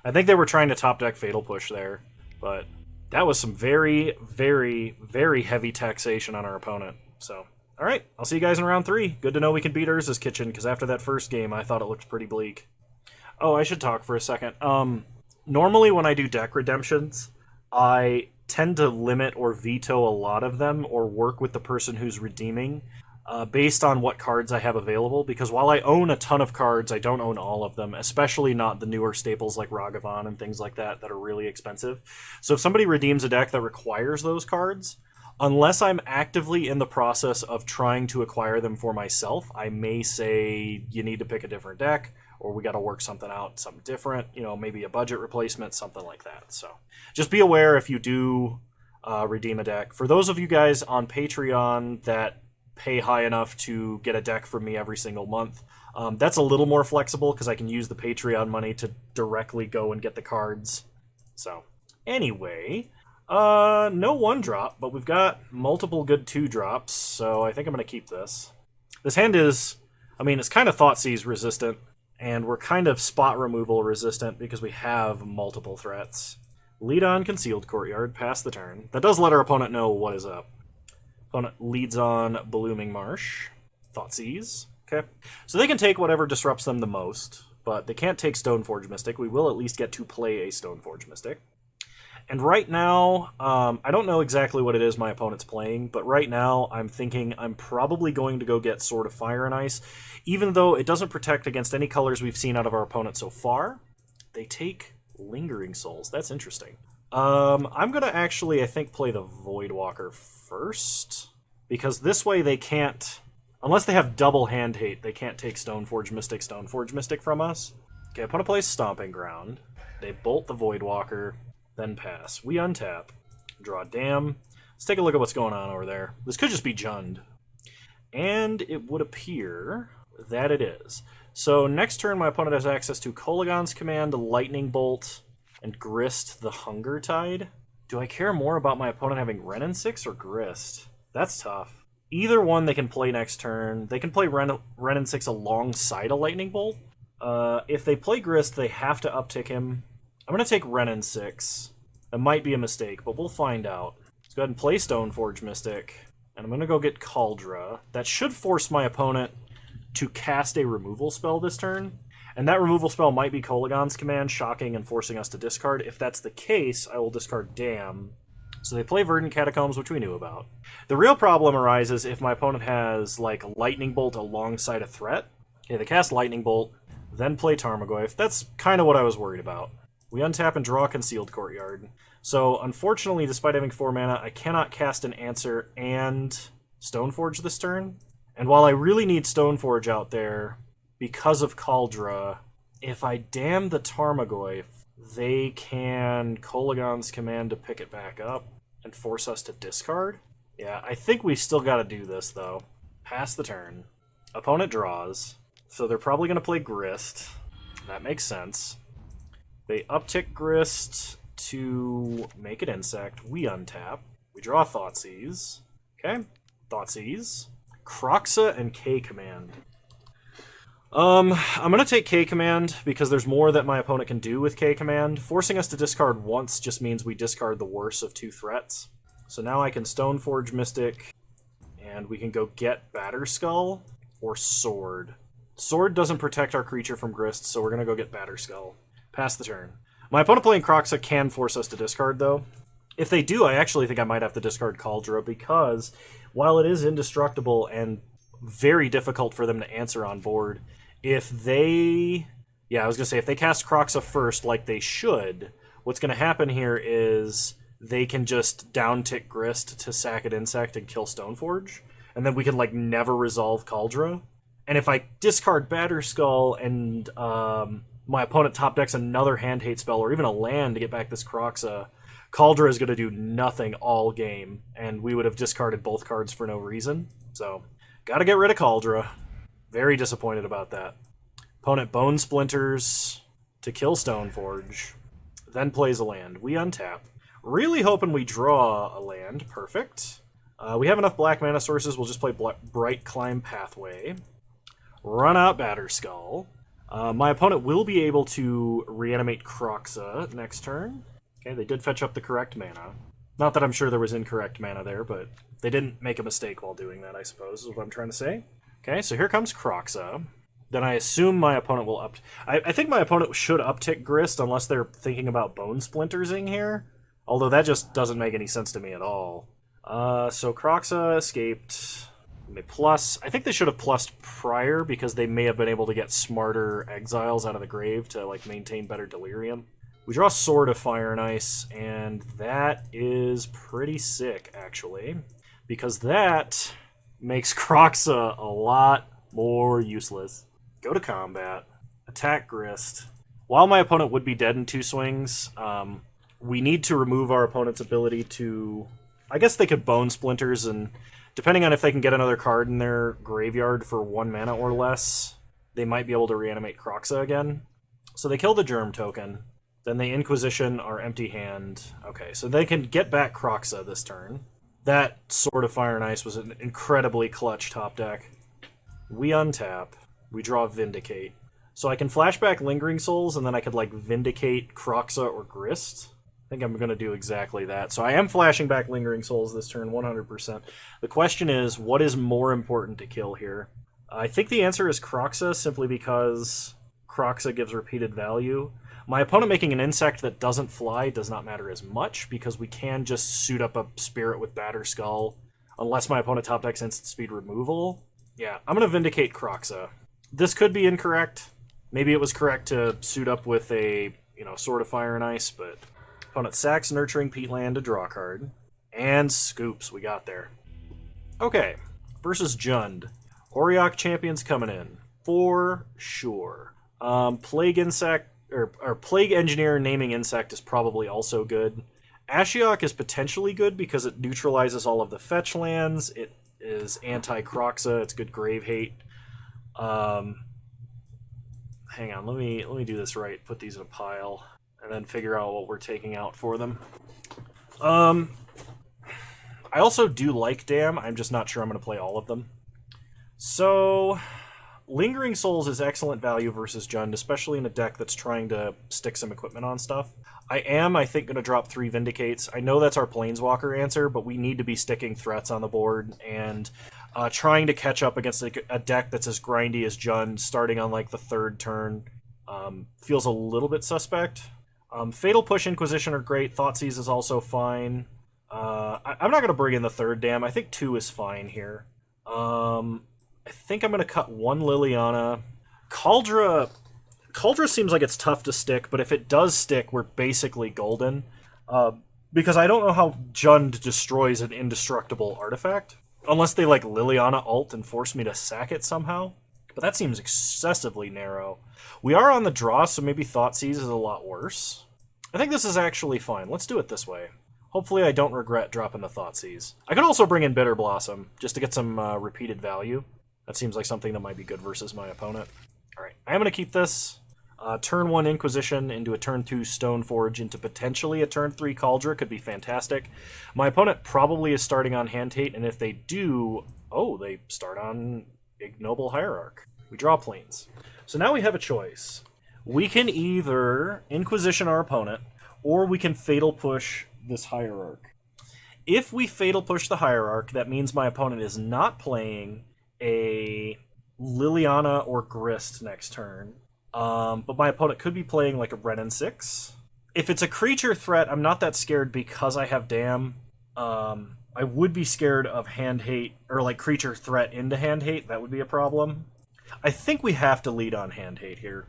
A: I think they were trying to top deck Fatal Push there, but that was some very, very, very heavy taxation on our opponent. So, alright, I'll see you guys in round 3. Good to know we can beat Urza's Kitchen, because after that first game, I thought it looked pretty bleak. Oh, I should talk for a second. Normally when I do deck redemptions, I tend to limit or veto a lot of them, or work with the person who's redeeming, based on what cards I have available, because while I own a ton of cards, I don't own all of them, especially not the newer staples like Ragavan and things like that are really expensive. So if somebody redeems a deck that requires those cards, unless I'm actively in the process of trying to acquire them for myself, I may say you need to pick a different deck, or we got to work something out, something different, maybe a budget replacement, something like that. So just be aware if you do redeem a deck. For those of you guys on Patreon that pay high enough to get a deck from me every single month, that's a little more flexible because I can use the Patreon money to directly go and get the cards. So anyway, no 1-drop, but we've got multiple good 2-drops, so I think I'm going to keep this. This hand is, it's kind of Thoughtseize resistant, and we're kind of spot removal resistant because we have multiple threats. Lead on Concealed Courtyard, pass the turn. That does let our opponent know what is up. Opponent leads on Blooming Marsh. Thoughtseize. Okay. So they can take whatever disrupts them the most, but they can't take Stoneforge Mystic. We will at least get to play a Stoneforge Mystic. And right now, I don't know exactly what it is my opponent's playing, but right now I'm thinking I'm probably going to go get Sword of Fire and Ice, even though it doesn't protect against any colors we've seen out of our opponent so far. They take Lingering Souls. That's interesting. I'm going to actually, I think, play the Voidwalker first, because this way they can't Unless they have double hand hate, they can't take Stoneforge Mystic from us. Okay, opponent plays Stomping Ground. They bolt the Voidwalker, then pass. We untap, draw Dam. Let's take a look at what's going on over there. This could just be Jund. And it would appear that it is. So next turn, my opponent has access to Kolaghan's Command, Lightning Bolt, and Grist the Hunger Tide. Do I care more about my opponent having Renin 6 or Grist? That's tough. Either one they can play next turn. They can play Renin 6 alongside a Lightning Bolt. If they play Grist, they have to uptick him. I'm going to take Renin 6. That might be a mistake, but we'll find out. Let's go ahead and play Stoneforge Mystic. And I'm going to go get Kaldra. That should force my opponent to cast a removal spell this turn. And that removal spell might be Kolaghan's Command, shocking and forcing us to discard. If that's the case, I will discard Dam. So they play Verdant Catacombs, which we knew about. The real problem arises if my opponent has, like, Lightning Bolt alongside a threat. Okay, they cast Lightning Bolt, then play Tarmogoyf. That's kind of what I was worried about. We untap and draw Concealed Courtyard. So, unfortunately, despite having 4 mana, I cannot cast an Answer and Stoneforge this turn. And while I really need Stoneforge out there, because of Kaldra, if I dam the Tarmogoyf, they can Kolaghan's Command to pick it back up and force us to discard. Yeah, I think we still got to do this, though. Pass the turn. Opponent draws, so they're probably going to play Grist. That makes sense. They uptick Grist to make it Insect. We untap. We draw Thoughtseize. Okay, Thoughtseize. Kroxa and K-Command. I'm going to take K-Command because there's more that my opponent can do with K-Command. Forcing us to discard once just means we discard the worst of 2 threats. So now I can Stoneforge Mystic, and we can go get Batterskull or Sword. Sword doesn't protect our creature from Grist, so we're going to go get Batterskull. Pass the turn. My opponent playing Kroxa can force us to discard, though. If they do, I actually think I might have to discard Kaldra, because while it is indestructible and very difficult for them to answer on board, if they... Yeah, I was going to say, if they cast Kroxa first, like they should, what's going to happen here is they can just down-tick Grist to sack an Insect and kill Stoneforge, and then we can, like, never resolve Kaldra. And if I discard Batterskull and my opponent top decks another hand hate spell or even a land to get back this Kroxa, Kaldra is going to do nothing all game, and we would have discarded both cards for no reason. So, gotta get rid of Kaldra. Very disappointed about that. Opponent Bone Splinters to kill Stoneforge, then plays a land. We untap. Really hoping we draw a land. Perfect. We have enough black mana sources. We'll just play Bright Climb Pathway. Run out Batterskull. My opponent will be able to reanimate Kroxa next turn. Okay, they did fetch up the correct mana. Not that I'm sure there was incorrect mana there, but they didn't make a mistake while doing that, I suppose, is what I'm trying to say. Okay, so here comes Kroxa. Then I assume my opponent will I think my opponent should uptick Grist unless they're thinking about Bone Splintersing here. Although that just doesn't make any sense to me at all. So Kroxa escaped. They plus. I think they should have plussed prior because they may have been able to get smarter exiles out of the grave to like maintain better delirium. We draw Sword of Fire and Ice, and that is pretty sick, actually, because that makes Kroxa a lot more useless. Go to combat, attack Grist. While my opponent would be dead in 2 swings, we need to remove our opponent's ability to... I guess they could Bone Splinters, and depending on if they can get another card in their graveyard for 1 mana or less, they might be able to reanimate Kroxa again. So they kill the Germ token. Then they Inquisition our empty hand. Okay, so they can get back Kroxa this turn. That Sword of Fire and Ice was an incredibly clutch top deck. We untap. We draw Vindicate. So I can flashback Lingering Souls, and then I could, like, Vindicate Kroxa or Grist. I think I'm going to do exactly that. So I am flashing back Lingering Souls this turn, 100%. The question is, what is more important to kill here? I think the answer is Kroxa, simply because Kroxa gives repeated value. My opponent making an Insect that doesn't fly does not matter as much, because we can just suit up a Spirit with Batterskull, unless my opponent top decks Instant Speed Removal. Yeah, I'm going to Vindicate Kroxa. This could be incorrect. Maybe it was correct to suit up with a, Sword of Fire and Ice, but opponent sacks Nurturing Peatland to draw a card. And scoops, we got there. Okay, versus Jund. Horiok Champion's coming in. For sure. Plague Insect, or Plague Engineer naming Insect is probably also good. Ashiok is potentially good because it neutralizes all of the fetch lands. It is anti-Croxa. It's good grave hate. Hang on, let me do this right. Put these in a pile, and then figure out what we're taking out for them. I also do like Dam. I'm just not sure I'm going to play all of them. So, Lingering Souls is excellent value versus Jund, especially in a deck that's trying to stick some equipment on stuff. I think, going to drop 3 Vindicates. I know that's our Planeswalker answer, but we need to be sticking threats on the board, and trying to catch up against a deck that's as grindy as Jund, starting on like the 3rd turn, feels a little bit suspect. Fatal Push Inquisition are great. Thoughtseize is also fine. I'm not going to bring in the 3rd Dam. I think 2 is fine here. I think I'm going to cut 1 Liliana. Kaldra seems like it's tough to stick, but if it does stick, we're basically golden. Because I don't know how Jund destroys an indestructible artifact. Unless they, like, Liliana ult and force me to sack it somehow. But that seems excessively narrow. We are on the draw, so maybe Thoughtseize is a lot worse. I think this is actually fine. Let's do it this way. Hopefully I don't regret dropping the Thoughtseize. I could also bring in Bitter Blossom, just to get some repeated value. That seems like something that might be good versus my opponent. Alright, I am going to keep this. Turn 1 Inquisition into a turn 2 Stoneforge into potentially a turn 3 Kaldra could be fantastic. My opponent probably is starting on Hand Hate, and if they do... Oh, they start on Ignoble Hierarch. We draw planes. So now we have a choice. We can either Inquisition our opponent, or we can Fatal Push this Hierarch. If we Fatal Push the Hierarch, that means my opponent is not playing a Liliana or Grist next turn. But my opponent could be playing like a Renin 6. If it's a creature threat, I'm not that scared because I have Dam. I would be scared of Hand Hate, or like creature threat into Hand Hate. That would be a problem. I think we have to lead on Hand Hate here.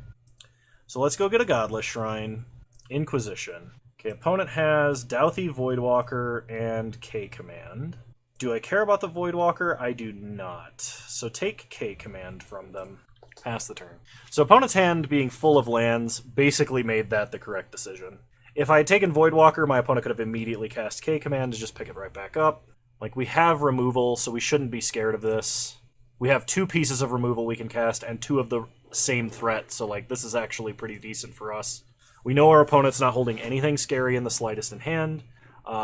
A: So let's go get a Godless Shrine. Inquisition. Okay, opponent has Douthie, Voidwalker, and K-Command. Do I care about the Voidwalker? I do not. So take K-Command from them. Pass the turn. So opponent's hand being full of lands basically made that the correct decision. If I had taken Voidwalker, my opponent could have immediately cast K-Command to just pick it right back up. Like, we have removal, so we shouldn't be scared of this. We have 2 pieces of removal we can cast, and 2 of the same threat, so like this is actually pretty decent for us. We know our opponent's not holding anything scary in the slightest in hand.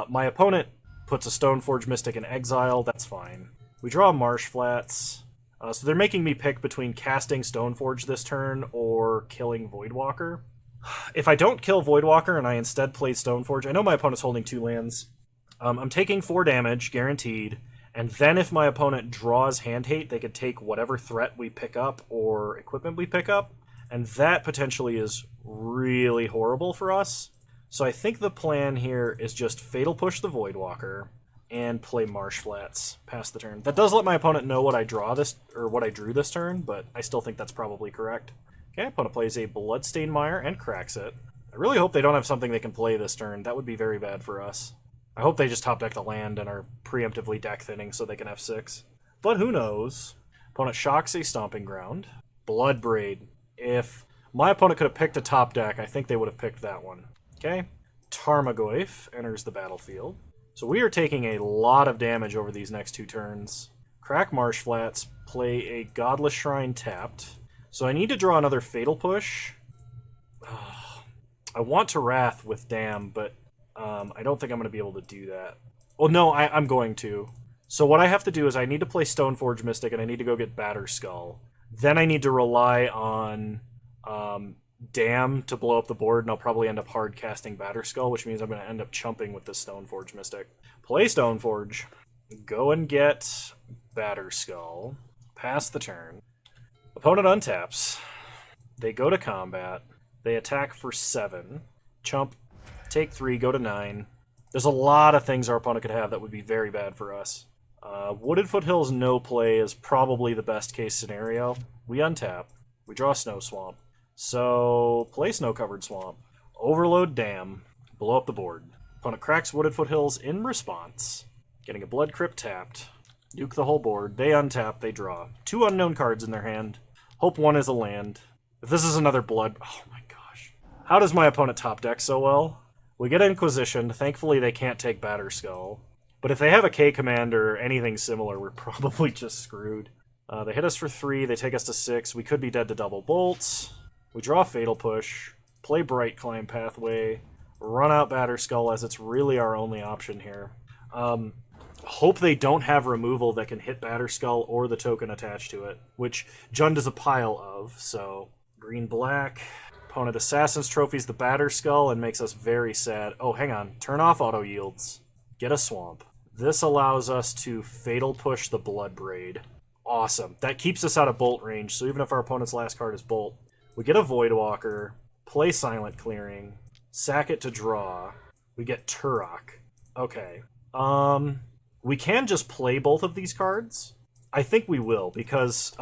A: My opponent puts a Stoneforge Mystic in exile, that's fine. We draw Marsh Flats. So they're making me pick between casting Stoneforge this turn or killing Voidwalker. If I don't kill Voidwalker and I instead play Stoneforge, I know my opponent's holding 2 lands. I'm taking 4 damage, guaranteed, and then if my opponent draws Hand Hate, they could take whatever threat we pick up or equipment we pick up, and that potentially is really horrible for us. So I think the plan here is just Fatal Push the Voidwalker and play Marsh Flats past the turn. That does let my opponent know what I draw this, or what I drew this turn, but I still think that's probably correct. Okay, opponent plays a Bloodstained Mire and cracks it. I really hope they don't have something they can play this turn. That would be very bad for us. I hope they just top deck the land and are preemptively deck thinning so they can F6. But who knows? Opponent shocks a Stomping Ground. Bloodbraid. If my opponent could have picked a top deck, I think they would have picked that one. Okay. Tarmogoyf enters the battlefield. So we are taking a lot of damage over these next 2 turns. Crack Marsh Flats, play a Godless Shrine tapped. So I need to draw another Fatal Push. I want to Wrath with Dam, but I don't think I'm going to be able to do that. Well, no, I'm going to. So what I have to do is I need to play Stoneforge Mystic, and I need to go get Batterskull. Then I need to rely on Dam to blow up the board, and I'll probably end up hard casting Batterskull, which means I'm going to end up chumping with this Stoneforge Mystic. Play Stoneforge. Go and get Batterskull. Pass the turn. Opponent untaps. They go to combat. They attack for 7. Chump. Take 3, go to 9. There's a lot of things our opponent could have that would be very bad for us. Wooded Foothills no play is probably the best case scenario. We untap. We draw Snow Swamp. So, play Snow-Covered Swamp. Overload Dam. Blow up the board. Opponent cracks Wooded Foothills in response. Getting a Blood Crypt tapped. Duke the whole board. They untap, they draw. 2 unknown cards in their hand. Hope one is a land. If this is another blood... Oh my gosh. How does my opponent top deck so well? We get Inquisition. Thankfully, they can't take Batterskull. But if they have a K-Command or anything similar, we're probably just screwed. They hit us for 3. They take us to 6. We could be dead to double bolts. We draw Fatal Push. Play Bright Climb Pathway. Run out Batterskull as it's really our only option here. Hope they don't have removal that can hit Batterskull or the token attached to it, which Jund is a pile of, so... Green-black. Opponent Assassin's Trophies the Batterskull and makes us very sad. Oh, hang on. Turn off auto-yields. Get a Swamp. This allows us to Fatal Push the Bloodbraid. Awesome. That keeps us out of Bolt range, so even if our opponent's last card is Bolt, we get a Voidwalker, play Silent Clearing, sack it to draw. We get Turok. Okay. We can just play both of these cards. I think we will, because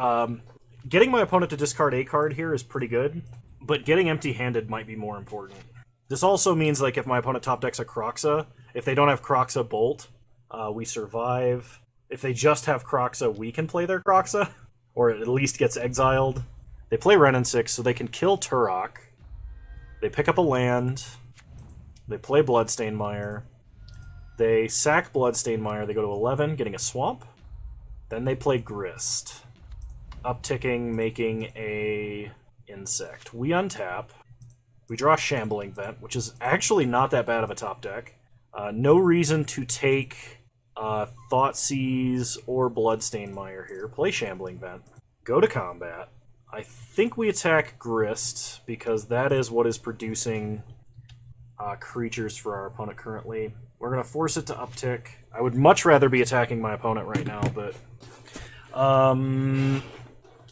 A: getting my opponent to discard a card here is pretty good, but getting empty-handed might be more important. This also means, like, if my opponent top decks a Kroxa, if they don't have Kroxa Bolt, we survive. If they just have Kroxa, we can play their Kroxa, or it at least gets exiled. They play Renin 6, so they can kill Turok. They pick up a land. They play Bloodstained Mire. They sack Bloodstained Mire. They go to 11, getting a Swamp. Then they play Grist. Upticking, making a Insect. We untap. We draw Shambling Vent, which is actually not that bad of a top deck. No reason to take Thoughtseize or Bloodstained Mire here. Play Shambling Vent. Go to combat. I think we attack Grist, because that is what is producing creatures for our opponent currently. We're going to force it to uptick. I would much rather be attacking my opponent right now, but...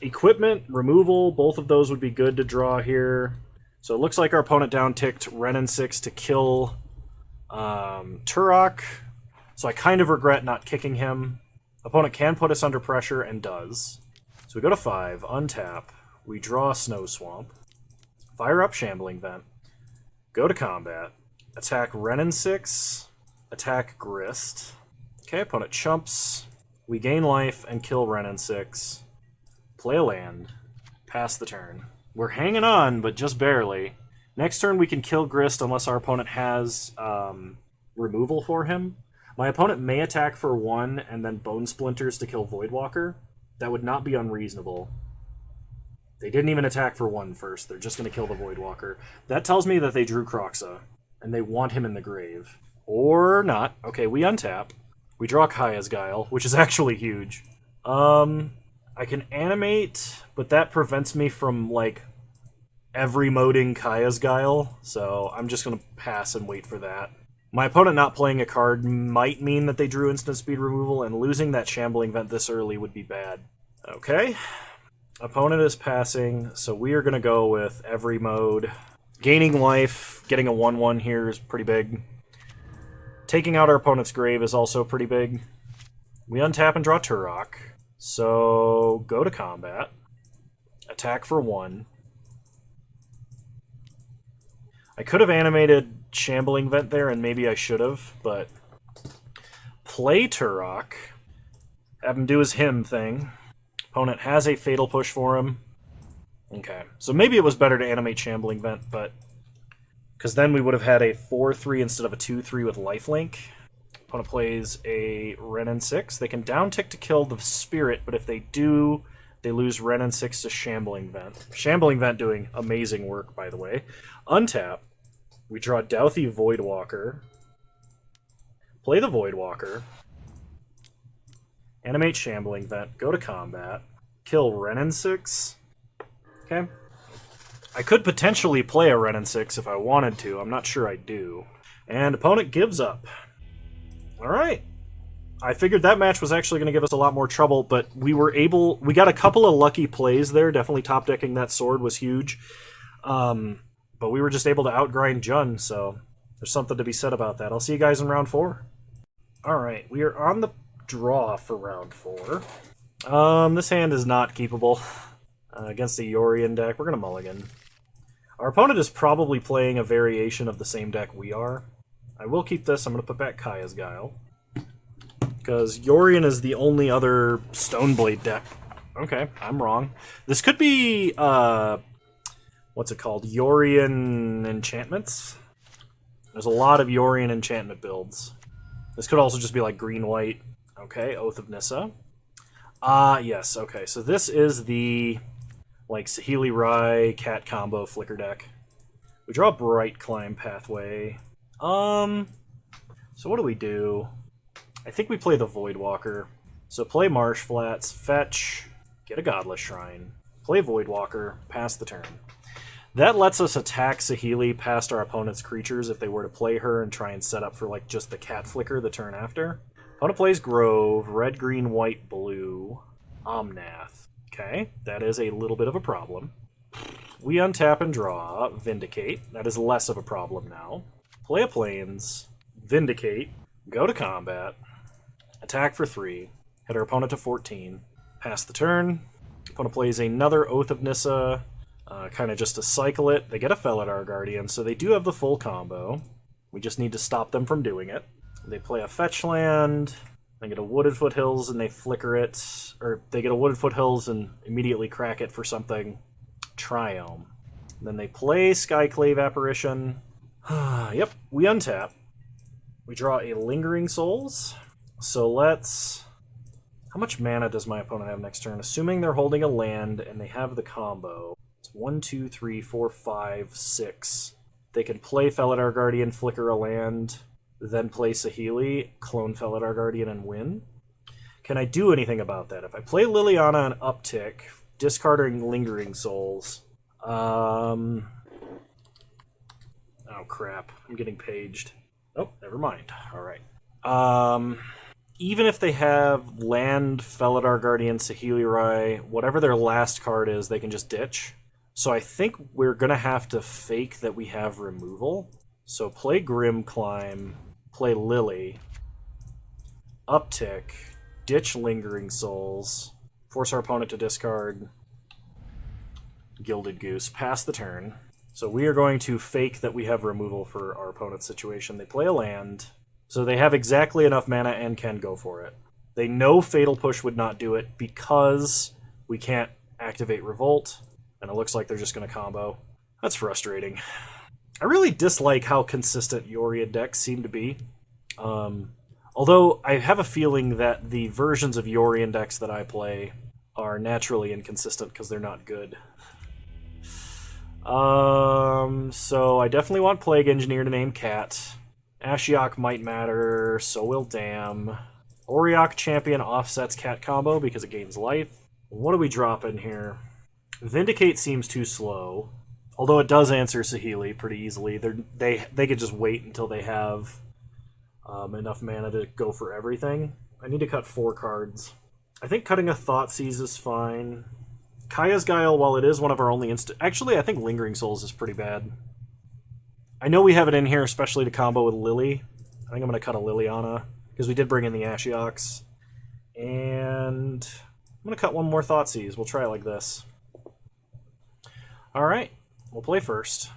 A: equipment, removal, both of those would be good to draw here. So it looks like our opponent down-ticked Renin 6 to kill Turok. So I kind of regret not kicking him. Opponent can put us under pressure, and does. So we go to 5, untap. We draw Snow Swamp. Fire up Shambling Vent. Go to combat. Attack Renin 6. Attack Grist. Okay, opponent chumps. We gain life and kill Renin 6. Play a land. Pass the turn. We're hanging on, but just barely. Next turn we can kill Grist unless our opponent has removal for him. My opponent may attack for 1 and then Bone Splinters to kill Voidwalker. That would not be unreasonable. They didn't even attack for 1 first. They're just going to kill the Voidwalker. That tells me that they drew Kroxa, and they want him in the grave. Or not. Okay, we untap. We draw Kaya's Guile, which is actually huge. I can animate, but that prevents me from, like, every moding Kaya's Guile, so I'm just going to pass and wait for that. My opponent not playing a card might mean that they drew instant speed removal, and losing that Shambling Vent this early would be bad. Okay. Opponent is passing, so we are going to go with every mode. Gaining life, getting a 1/1 here is pretty big. Taking out our opponent's grave is also pretty big. We untap and draw Turok. So, go to combat. Attack for 1. I could have animated Shambling Vent there, and maybe I should have, but... Play Turok. Have him do his him thing. Opponent has a Fatal Push for him. Okay, so maybe it was better to animate Shambling Vent, but... Because then we would have had a 4/3 instead of a 2/3 with lifelink. Opponent plays a Renin 6. They can downtick to kill the Spirit, but if they do, they lose Renin 6 to Shambling Vent. Shambling Vent doing amazing work, by the way. Untap. We draw Douthie Voidwalker. Play the Voidwalker. Animate Shambling Vent. Go to combat. Kill Renin 6. Okay. I could potentially play a Renin 6 if I wanted to. I'm not sure I do. And opponent gives up. Alright. I figured that match was actually going to give us a lot more trouble, but we got a couple of lucky plays there. Definitely top decking that sword was huge. But we were just able to outgrind Jun, so there's something to be said about that. I'll see you guys in round 4. Alright, we are on the draw for round 4. This hand is not keepable. Against the Yorion deck, we're going to mulligan. Our opponent is probably playing a variation of the same deck we are. I will keep this. I'm going to put back Kaya's Guile. Because Yorion is the only other Stoneblade deck. Okay, I'm wrong. This could be, what's it called? Yorion Enchantments? There's a lot of Yorion enchantment builds. This could also just be like green-white. Okay, Oath of Nissa. Yes, okay. So this is the, like, Saheeli Rai cat combo flicker deck. We draw Bright Climb Pathway. So what do we do? I think we play the Voidwalker. So play Marsh Flats, fetch, get a Godless Shrine, play Voidwalker, pass the turn. That lets us attack Saheeli past our opponent's creatures if they were to play her and try and set up for like just the cat flicker the turn after. Opponent plays Grove, red, green, white, blue, Omnath. Okay, that is a little bit of a problem. We untap and draw, Vindicate. That is less of a problem now. Play a Plains, Vindicate, go to combat, attack for 3, hit our opponent to 14, pass the turn. Opponent plays another Oath of Nissa, kind of just to cycle it. They get a Felidar Guardian, so they do have the full combo. We just need to stop them from doing it. They play a fetch land, they get a Wooded Foothills and they flicker it, or they get a Wooded Foothills and immediately crack it for something. Triome. Then they play Skyclave Apparition. Yep, we untap. We draw a Lingering Souls. So let's... How much mana does my opponent have next turn? Assuming they're holding a land and they have the combo. It's 1, 2, 3, 4, 5, 6. They can play Felidar Guardian, flicker a land, then play Saheeli, clone Felidar Guardian, and win. Can I do anything about that? If I play Liliana and uptick, discarding Lingering Souls... Oh crap, I'm getting paged. Oh, never mind. Alright. Even if they have land, Felidar Guardian, Saheeli Rai, whatever their last card is, they can just ditch. So I think we're going to have to fake that we have removal. So play Grim Climb, play Lily, uptick, ditch Lingering Souls, force our opponent to discard Gilded Goose, pass the turn. So we are going to fake that we have removal for our opponent's situation. They play a land, so they have exactly enough mana and can go for it. They know Fatal Push would not do it because we can't activate Revolt, and it looks like they're just going to combo. That's frustrating. I really dislike how consistent Yorion decks seem to be. Although I have a feeling that the versions of Yorion decks that I play are naturally inconsistent because they're not good. So I definitely want Plague Engineer to name Cat. Ashiok might matter, so will Dam. Auriok Champion offsets Cat combo because it gains life. What do we drop in here? Vindicate seems too slow, although it does answer Saheeli pretty easily. They could just wait until they have enough mana to go for everything. I need to cut 4 cards. I think cutting a Thoughtseize is fine. Kaya's Guile, while it is one of our only Actually, I think Lingering Souls is pretty bad. I know we have it in here, especially to combo with Lily. I think I'm going to cut a Liliana, because we did bring in the Ashioks. And I'm going to cut one more Thoughtseize. We'll try it like this. Alright, we'll play first.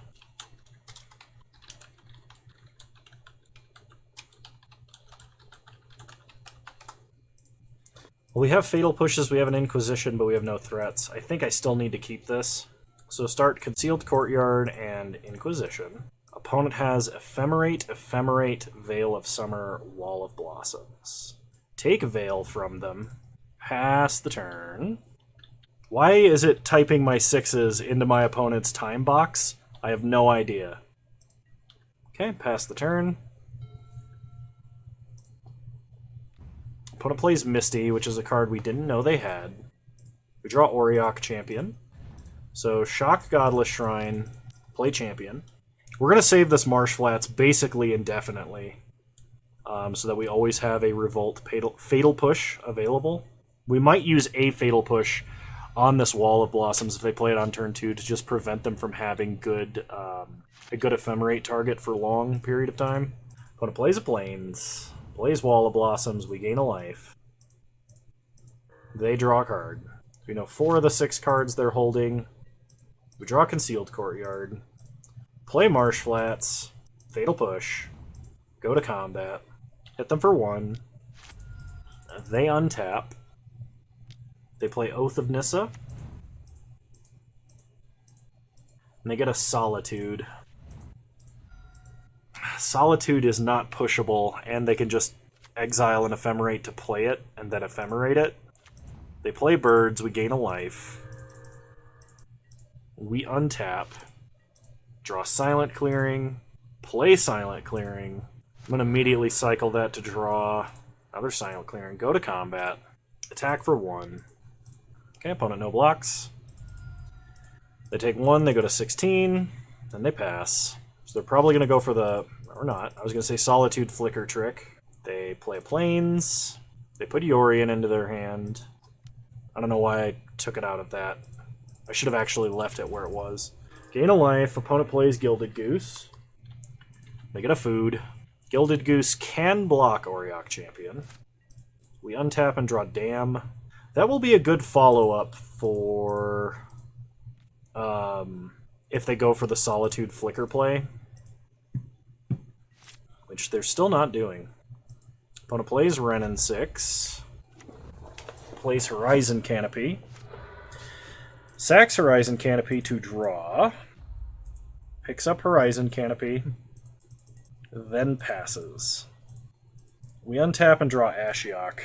A: Well, we have Fatal Pushes, we have an Inquisition, but we have no threats. I think I still need to keep this. So start Concealed Courtyard and Inquisition. Opponent has Ephemerate, Veil of Summer, Wall of Blossoms. Take Veil from them. Pass the turn. Why is it typing my 6s into my opponent's time box? I have no idea. Okay, pass the turn. Opponent plays Misty, which is a card we didn't know they had. We draw Auriok Champion. So shock Godless Shrine, play Champion. We're going to save this Marsh Flats basically indefinitely, so that we always have a Revolt Fatal Push available. We might use a Fatal Push on this Wall of Blossoms if they play it on turn 2 to just prevent them from having a good Ephemerate target for a long period of time. Opponent plays a Plains. Plays Wall of Blossoms, we gain a life. They draw a card. We know 4 of the 6 cards they're holding. We draw Concealed Courtyard. Play Marsh Flats. Fatal Push. Go to combat. Hit them for 1. They untap. They play Oath of Nissa. And they get a Solitude. Solitude is not pushable, and they can just exile an Ephemerate to play it, and then Ephemerate it. They play birds, we gain a life. We untap. Draw Silent Clearing. Play Silent Clearing. I'm going to immediately cycle that to draw another Silent Clearing. Go to combat. Attack for 1. Okay, opponent no blocks. They take 1, they go to 16, then they pass. So they're probably going to go for the... or not. I was going to say Solitude Flicker trick. They play Plains. They put Yorion into their hand. I don't know why I took it out of that. I should have actually left it where it was. Gain a life. Opponent plays Gilded Goose. They get a food. Gilded Goose can block Auriok Champion. We untap and draw Dam. That will be a good follow-up for... if they go for the Solitude Flicker play. Which they're still not doing. Opponent plays Renin 6. Plays Horizon Canopy. Sacks Horizon Canopy to draw. Picks up Horizon Canopy. Then passes. We untap and draw Ashiok.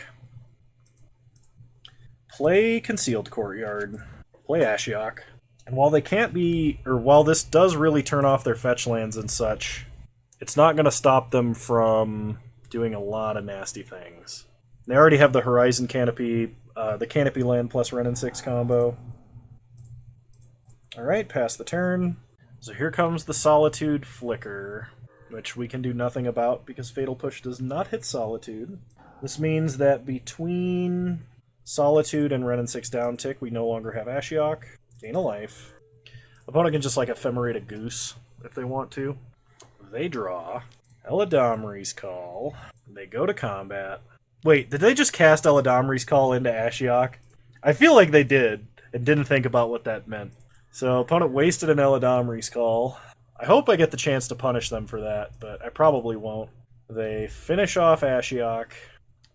A: Play Concealed Courtyard. Play Ashiok. And while they can't be... or while this does really turn off their fetch lands and such, it's not going to stop them from doing a lot of nasty things. They already have the Horizon Canopy, the Canopy Land plus Renin 6 combo. Alright, pass the turn. So here comes the Solitude Flicker, which we can do nothing about because Fatal Push does not hit Solitude. This means that between Solitude and Renin 6 down tick, we no longer have Ashiok. Gain a life. Opponent can just like Ephemerate a Goose if they want to. They draw. Eladamri's Call. They go to combat. Wait, did they just cast Eladamri's Call into Ashiok? I feel like they did, and didn't think about what that meant. So, opponent wasted an Eladamri's Call. I hope I get the chance to punish them for that, but I probably won't. They finish off Ashiok.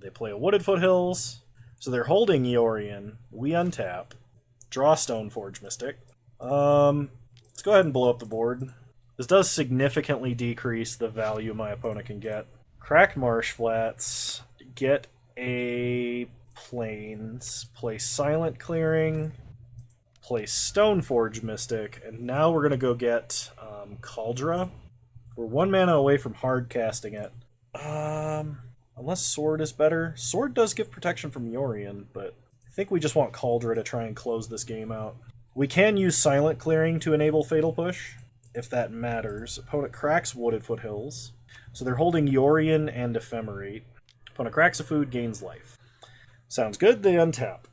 A: They play a Wooded Foothills. So they're holding Yorion. We untap. Draw Stoneforge Mystic. Let's go ahead and blow up the board. This does significantly decrease the value my opponent can get. Crack Marsh Flats. Get a Plains. Play Silent Clearing. Play Stoneforge Mystic. And now we're going to go get Kaldra. We're 1 mana away from hard casting it. Unless Sword is better. Sword does give protection from Yorion, but I think we just want Kaldra to try and close this game out. We can use Silent Clearing to enable Fatal Push, if that matters. Opponent cracks Wooded Foothills. So they're holding Yorion and Ephemerate. Opponent cracks a food, gains life. Sounds good, they untap.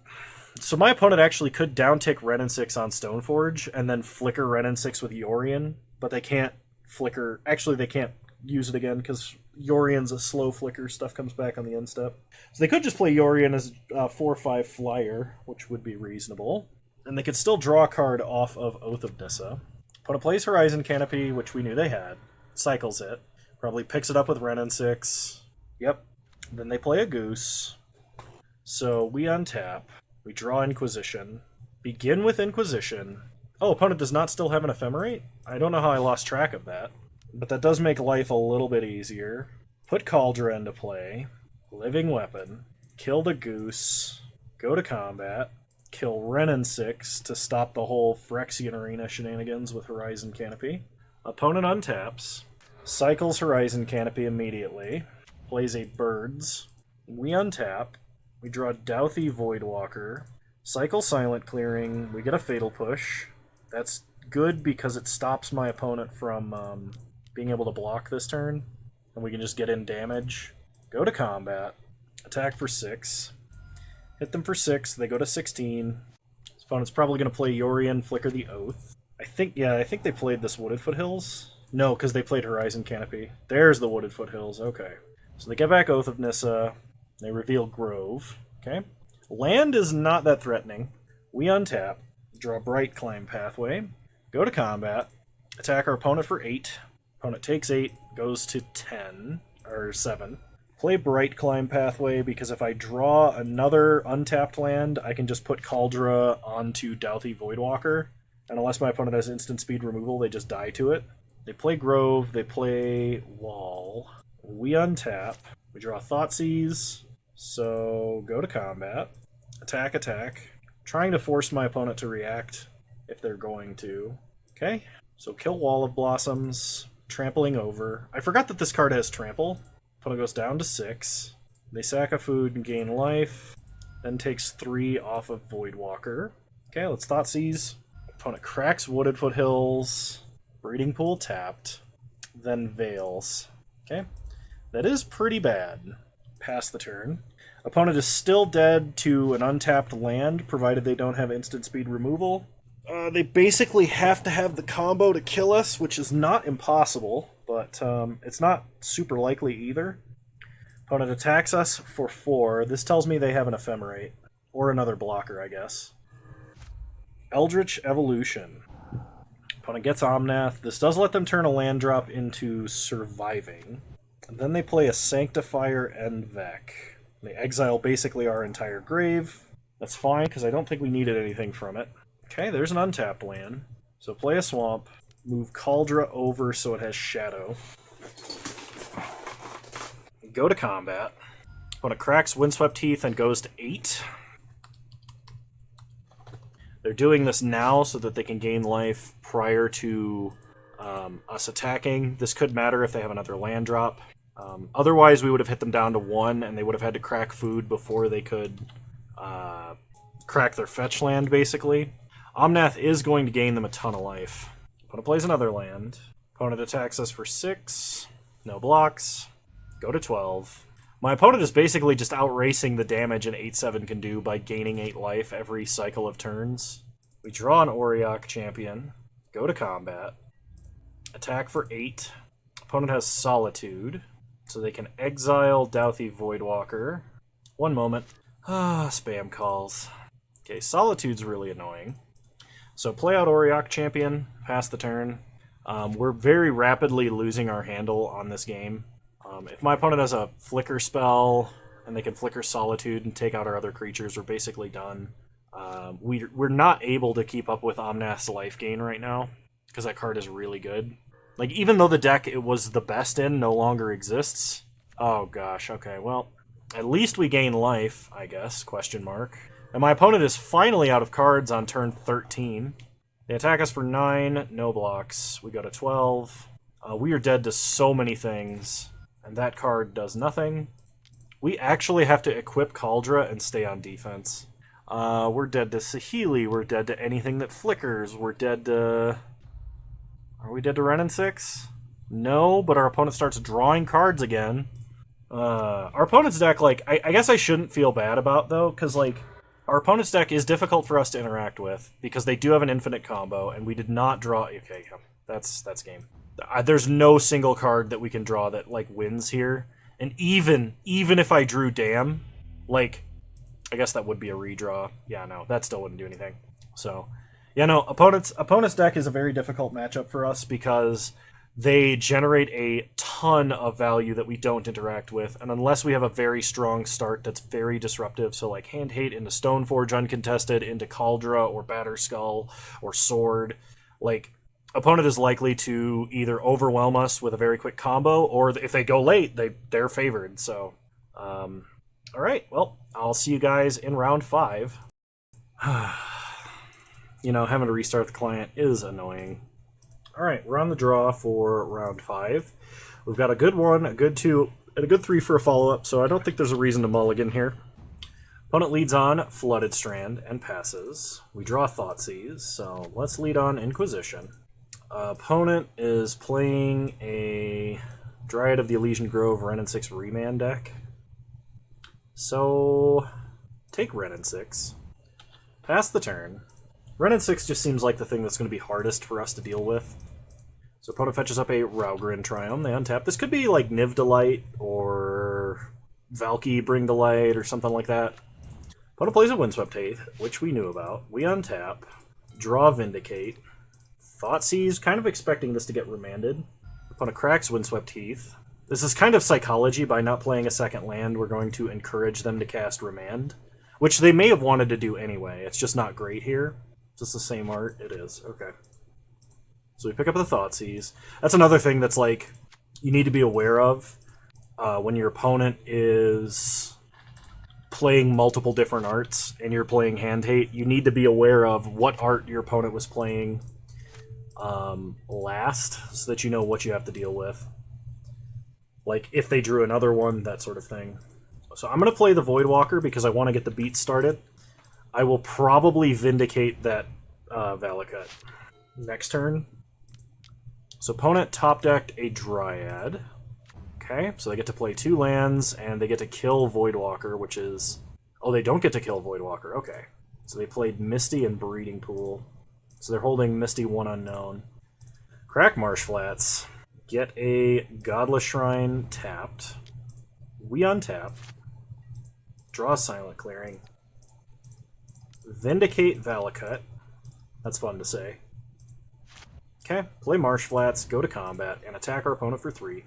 A: So my opponent actually could downtick Renin 6 on Stoneforge, and then flicker Renin 6 with Yorion, but they can't flicker... Actually, they can't use it again, because Yorion's a slow flicker, stuff comes back on the end step. So they could just play Yorion as a 4/5 flyer, which would be reasonable. And they could still draw a card off of Oath of Nissa. Opponent plays Horizon Canopy, which we knew they had. Cycles it. Probably picks it up with Renin 6. Yep. Then they play a Goose. So we untap. We draw Inquisition. Begin with Inquisition. Oh, opponent does not still have an Ephemerate? I don't know how I lost track of that. But that does make life a little bit easier. Put Kaldra into play. Living Weapon. Kill the Goose. Go to combat. Kill Renin 6 to stop the whole Phyrexian Arena shenanigans with Horizon Canopy. Opponent untaps. Cycles Horizon Canopy immediately. Plays a Birds. We untap. We draw Douthie Voidwalker. Cycle Silent Clearing. We get a Fatal Push. That's good because it stops my opponent from being able to block this turn. And we can just get in damage. Go to combat. Attack for 6. Hit them for 6. They go to 16. This opponent's probably going to play Yorion, Flicker the Oath. I think they played this Wooded Foothills. No, because they played Horizon Canopy. There's the Wooded Foothills. Okay. So they get back Oath of Nissa. They reveal Grove. Okay. Land is not that threatening. We untap. Draw Bright Climb Pathway. Go to combat. Attack our opponent for 8. Opponent takes 8. Goes to 10. Or 7. Play Bright Climb Pathway, because if I draw another untapped land, I can just put Kaldra onto Douthie Voidwalker, and unless my opponent has instant speed removal, they just die to it. They play Grove, they play Wall. We untap, we draw Thoughtseize, so go to combat. Attack, attack. Trying to force my opponent to react if they're going to. Okay, so kill Wall of Blossoms, trampling over. I forgot that this card has trample. Opponent goes down to 6. They sack a food and gain life. Then takes 3 off of Voidwalker. Okay, let's Thoughtseize. Opponent cracks Wooded Foothills. Breeding Pool tapped. Then Veils. Okay, that is pretty bad. Pass the turn. Opponent is still dead to an untapped land, provided they don't have instant speed removal. They basically have to have the combo to kill us, which is not impossible, but it's not super likely either. Opponent attacks us for 4. This tells me they have an Ephemerate. Or another blocker, I guess. Eldritch Evolution. Opponent gets Omnath. This does let them turn a land drop into Surviving. And then they play a Sanctifier and Vec. They exile basically our entire grave. That's fine, because I don't think we needed anything from it. Okay, there's an untapped land. So play a Swamp. Move Kaldra over so it has Shadow. Go to combat. Opponent cracks Windswept Heath and goes to 8. They're doing this now so that they can gain life prior to us attacking. This could matter if they have another land drop. Otherwise, we would have hit them down to 1, and they would have had to crack food before they could crack their fetch land, basically. Omnath is going to gain them a ton of life. Opponent plays another land. Opponent attacks us for 6. No blocks. Go to 12. My opponent is basically just outracing the damage an 8/7 can do by gaining 8 life every cycle of turns. We draw an Auriok Champion. Go to combat. Attack for 8. Opponent has Solitude, so they can exile Douthie Voidwalker. One moment. Spam calls. Okay, Solitude's really annoying. So play out Auriok Champion, pass the turn. We're very rapidly losing our handle on this game. If my opponent has a Flicker spell, and they can Flicker Solitude and take out our other creatures, we're basically done. We're not able to keep up with Omnath's life gain right now, because that card is really good. Like, even though the deck it was the best in no longer exists. Oh gosh, okay, well, at least we gain life, I guess, question mark. And my opponent is finally out of cards on turn 13. They attack us for 9, no blocks. We go to 12. We are dead to so many things, and that card does nothing. We actually have to equip Kaldra and stay on defense. We're dead to Saheeli, we're dead to anything that flickers, we're dead to... Are we dead to Wrenn and 6? No, but our opponent starts drawing cards again. Our opponent's deck, like, I guess I shouldn't feel bad about, though, because, like, our opponent's deck is difficult for us to interact with, because they do have an infinite combo, and we did not draw... Okay, yeah, that's game. There's no single card that we can draw that, like, wins here. And even if I drew Damn, like, I guess that would be a redraw. Yeah, no, that still wouldn't do anything. So, yeah, no, opponent's deck is a very difficult matchup for us because they generate a ton of value that we don't interact with, and unless we have a very strong start that's very disruptive, so like Hand Hate into Stoneforge uncontested, into Kaldra or Batterskull or Sword, like, opponent is likely to either overwhelm us with a very quick combo, or if they go late, they're favored. So, alright, well, I'll see you guys in round 5. You know, having to restart the client is annoying. Alright, we're on the draw for round 5. We've got a good 1, a good 2, and a good 3 for a follow-up, so I don't think there's a reason to mulligan here. Opponent leads on Flooded Strand and passes. We draw Thoughtseize, so let's lead on Inquisition. Opponent is playing a Dryad of the Elysian Grove Wrenn and 6 Remand deck. So, take Wrenn and 6. Pass the turn. Wrenn and 6 just seems like the thing that's going to be hardest for us to deal with. So opponent fetches up a Raugrin Triumph. They untap. This could be like Niv Delight or Valky Bring Delight or something like that. Opponent plays a Windswept Heath, which we knew about. We untap. Draw Vindicate. Thoughtseize, kind of expecting this to get remanded. Opponent cracks Windswept Heath. This is kind of psychology. By not playing a second land, we're going to encourage them to cast Remand, which they may have wanted to do anyway. It's just not great here. Is this the same art? It is. Okay. So we pick up the Thoughtseize. That's another thing that's like you need to be aware of when your opponent is playing multiple different arts and you're playing Hand Hate. You need to be aware of what art your opponent was playing last, so that you know what you have to deal with. Like if they drew another one, that sort of thing. So I'm going to play the Voidwalker because I want to get the beat started. I will probably Vindicate that Valakut. Next turn. So opponent top decked a Dryad. Okay, so they get to play 2 lands, and they get to kill Voidwalker, which is... Oh, they don't get to kill Voidwalker. Okay. So they played Misty and Breeding Pool. So they're holding Misty 1 Unknown. Crack Marsh Flats. Get a Godless Shrine tapped. We untap. Draw Silent Clearing. Vindicate Valakut. That's fun to say. Okay, play Marsh Flats, go to combat, and attack our opponent for 3.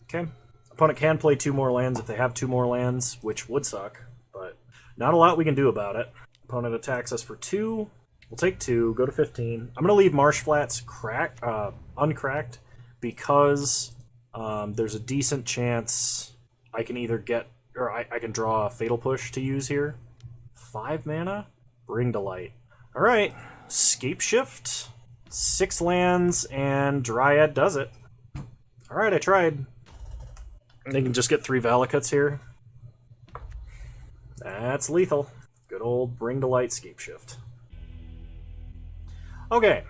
A: Okay, opponent can play 2 more lands if they have 2 more lands, which would suck, but not a lot we can do about it. Opponent attacks us for 2. We'll take 2, go to 15. I'm going to leave Marsh Flats uncracked because there's a decent chance I can either get, or I can draw a Fatal Push to use here. 5 mana? Bring to Light. Alright, Scape Shift, 6 lands, and Dryad does it. Alright, I tried. They can just get 3 Valakuts here. That's lethal. Good old Bring to Light Scape Shift. Okay.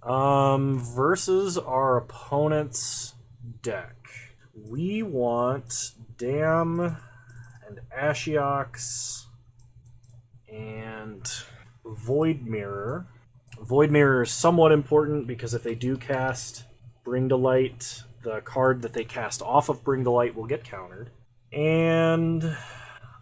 A: Versus our opponent's deck. We want Dam and Ashiox and Void Mirror. Void Mirror is somewhat important because if they do cast Bring to Light, the card that they cast off of Bring to Light will get countered. And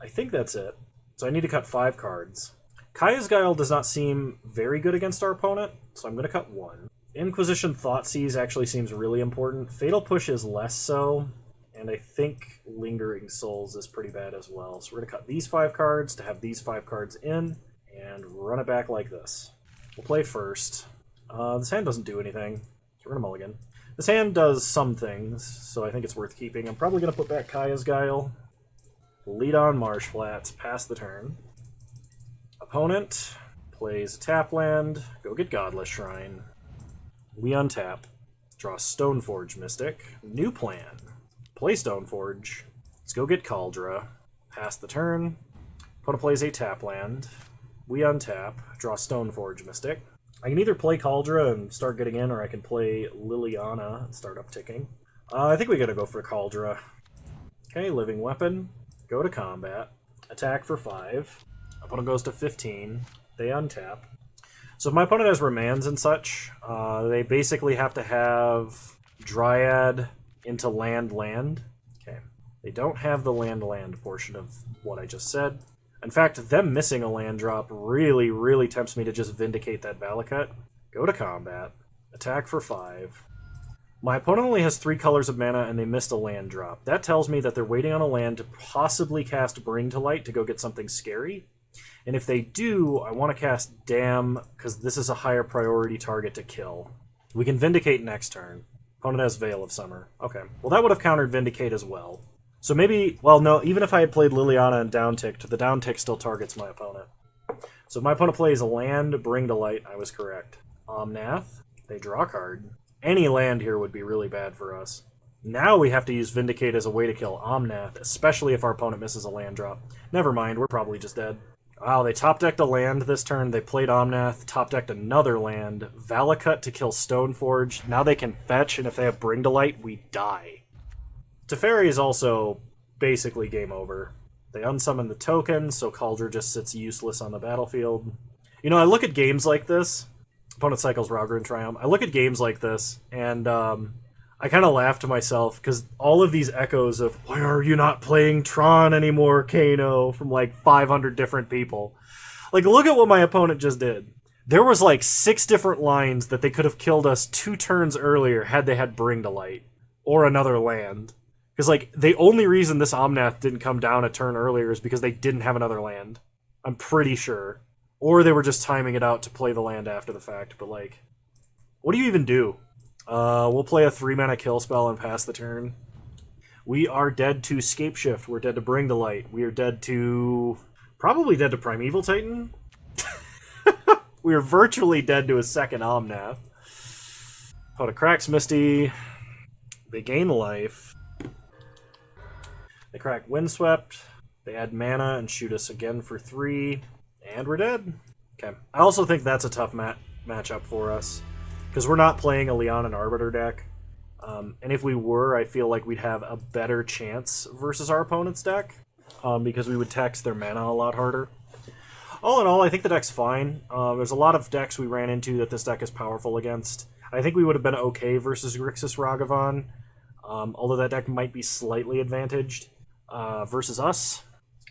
A: I think that's it. So I need to cut 5 cards. Kaya's Guile does not seem very good against our opponent, so I'm going to cut 1. Inquisition Thoughtseize actually seems really important. Fatal Push is less so, and I think Lingering Souls is pretty bad as well. So we're going to cut these 5 cards to have these 5 cards in, and run it back like this. We'll play first. This hand doesn't do anything, so we're going to mulligan. This hand does some things, so I think it's worth keeping. I'm probably going to put back Kaya's Guile. Lead on Marsh Flats, pass the turn. Opponent plays a tap land, go get Godless Shrine. We untap, draw Stoneforge Mystic. New plan, play Stoneforge. Let's go get Kaldra, pass the turn. Opponent plays a tap land. We untap, draw Stoneforge Mystic. I can either play Kaldra and start getting in, or I can play Liliana and start upticking. I think we gotta go for Kaldra. Okay, Living Weapon. Go to combat. Attack for 5. Opponent goes to 15. They untap. So if my opponent has Remands and such, they basically have to have Dryad into land. Okay. They don't have the land portion of what I just said. In fact, them missing a land drop really, really tempts me to just Vindicate that Valakut. Go to combat. Attack for 5. My opponent only has 3 colors of mana, and they missed a land drop. That tells me that they're waiting on a land to possibly cast Bring to Light to go get something scary. And if they do, I want to cast Dam, because this is a higher priority target to kill. We can Vindicate next turn. Opponent has Veil of Summer. Okay. Well, that would have countered Vindicate as well. So maybe, well, no, even if I had played Liliana and downticked, the downtick still targets my opponent. So if my opponent plays a land, Bring to Light, I was correct. Omnath, they draw a card. Any land here would be really bad for us. Now we have to use Vindicate as a way to kill Omnath, especially if our opponent misses a land drop. Never mind, we're probably just dead. Wow, they top-decked a land this turn, they played Omnath, top-decked another land, Valakut to kill Stoneforge. Now they can fetch, and if they have Bring to Light, we die. Teferi is also basically game over. They unsummon the token, so Kaldra just sits useless on the battlefield. You know, I look at games like this. Opponent cycles Raugrun Triumph. I look at games like this, and I kind of laugh to myself, because all of these echoes of, why are you not playing Tron anymore, Kano, from like 500 different people. Like, look at what my opponent just did. There was like 6 different lines that they could have killed us 2 turns earlier had they had Bring to Light or another land. Because like the only reason this Omnath didn't come down a turn earlier is because they didn't have another land. I'm pretty sure. Or they were just timing it out to play the land after the fact. But like, what do you even do? We'll play a 3-mana kill spell and pass the turn. We are dead to Scape Shift. We're dead to Bring to Light. We are dead to... probably dead to Primeval Titan. We are virtually dead to a second Omnath. Opponent cracks Misty. They gain life. They crack Windswept. They add mana and shoot us again for 3. And we're dead. Okay. I also think that's a tough matchup for us. Because we're not playing a Leon and Arbiter deck. And if we were, I feel like we'd have a better chance versus our opponent's deck. Because we would tax their mana a lot harder. All in all, I think the deck's fine. There's a lot of decks we ran into that this deck is powerful against. I think we would have been okay versus Grixis Ragavan. Although that deck might be slightly advantaged versus us.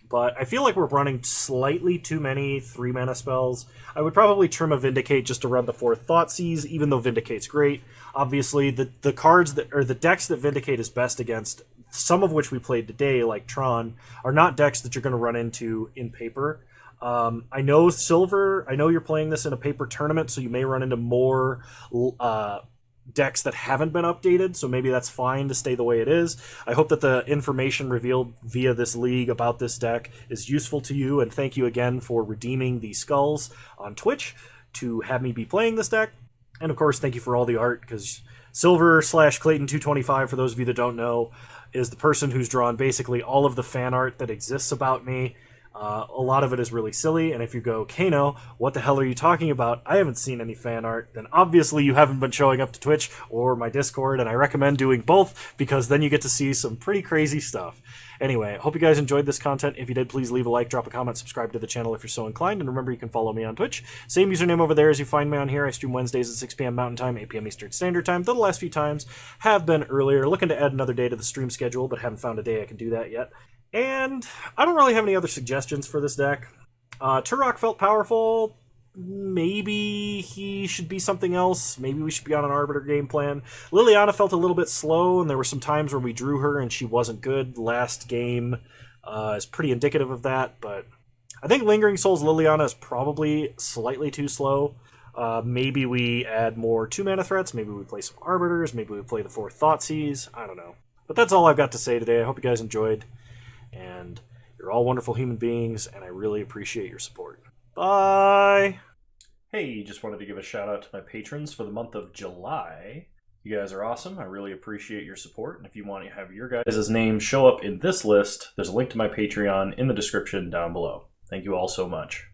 A: But I feel like we're running slightly too many 3-mana spells. I would probably trim a Vindicate just to run the 4th Thoughtseize, even though Vindicate's great. Obviously, the cards that or the decks that Vindicate is best against, some of which we played today, like Tron, are not decks that you're going to run into in paper. I know Silver, I know you're playing this in a paper tournament, so you may run into more decks that haven't been updated, so maybe that's fine to stay the way it is. I hope that the information revealed via this league about this deck is useful to you, and thank you again for redeeming the skulls on Twitch to have me be playing this deck. And of course, thank you for all the art, because Silver/Clayton225, for those of you that don't know, is the person who's drawn basically all of the fan art that exists about me. A lot of it is really silly, and if you go, Kano, what the hell are you talking about? I haven't seen any fan art. Then obviously you haven't been showing up to Twitch or my Discord, and I recommend doing both, because then you get to see some pretty crazy stuff. Anyway, I hope you guys enjoyed this content. If you did, please leave a like, drop a comment, subscribe to the channel if you're so inclined, and remember you can follow me on Twitch. Same username over there as you find me on here. I stream Wednesdays at 6 p.m. Mountain Time, 8 p.m. Eastern Standard Time, though the last few times have been earlier. Looking to add another day to the stream schedule, but haven't found a day I can do that yet. And I don't really have any other suggestions for this deck. Turok felt powerful. Maybe he should be something else. Maybe we should be on an Arbiter game plan. Liliana felt a little bit slow, and there were some times where we drew her and she wasn't good. Last game is pretty indicative of that, but I think Lingering Souls Liliana is probably slightly too slow. Maybe we add more 2-mana threats. Maybe we play some Arbiters. Maybe we play the 4th Thoughtseize. I don't know. But that's all I've got to say today. I hope you guys enjoyed. And you're all wonderful human beings, and I really appreciate your support. Bye! Hey, just wanted to give a shout out to my patrons for the month of July. You guys are awesome. I really appreciate your support. And if you want to have your guys' names show up in this list, there's a link to my Patreon in the description down below. Thank you all so much.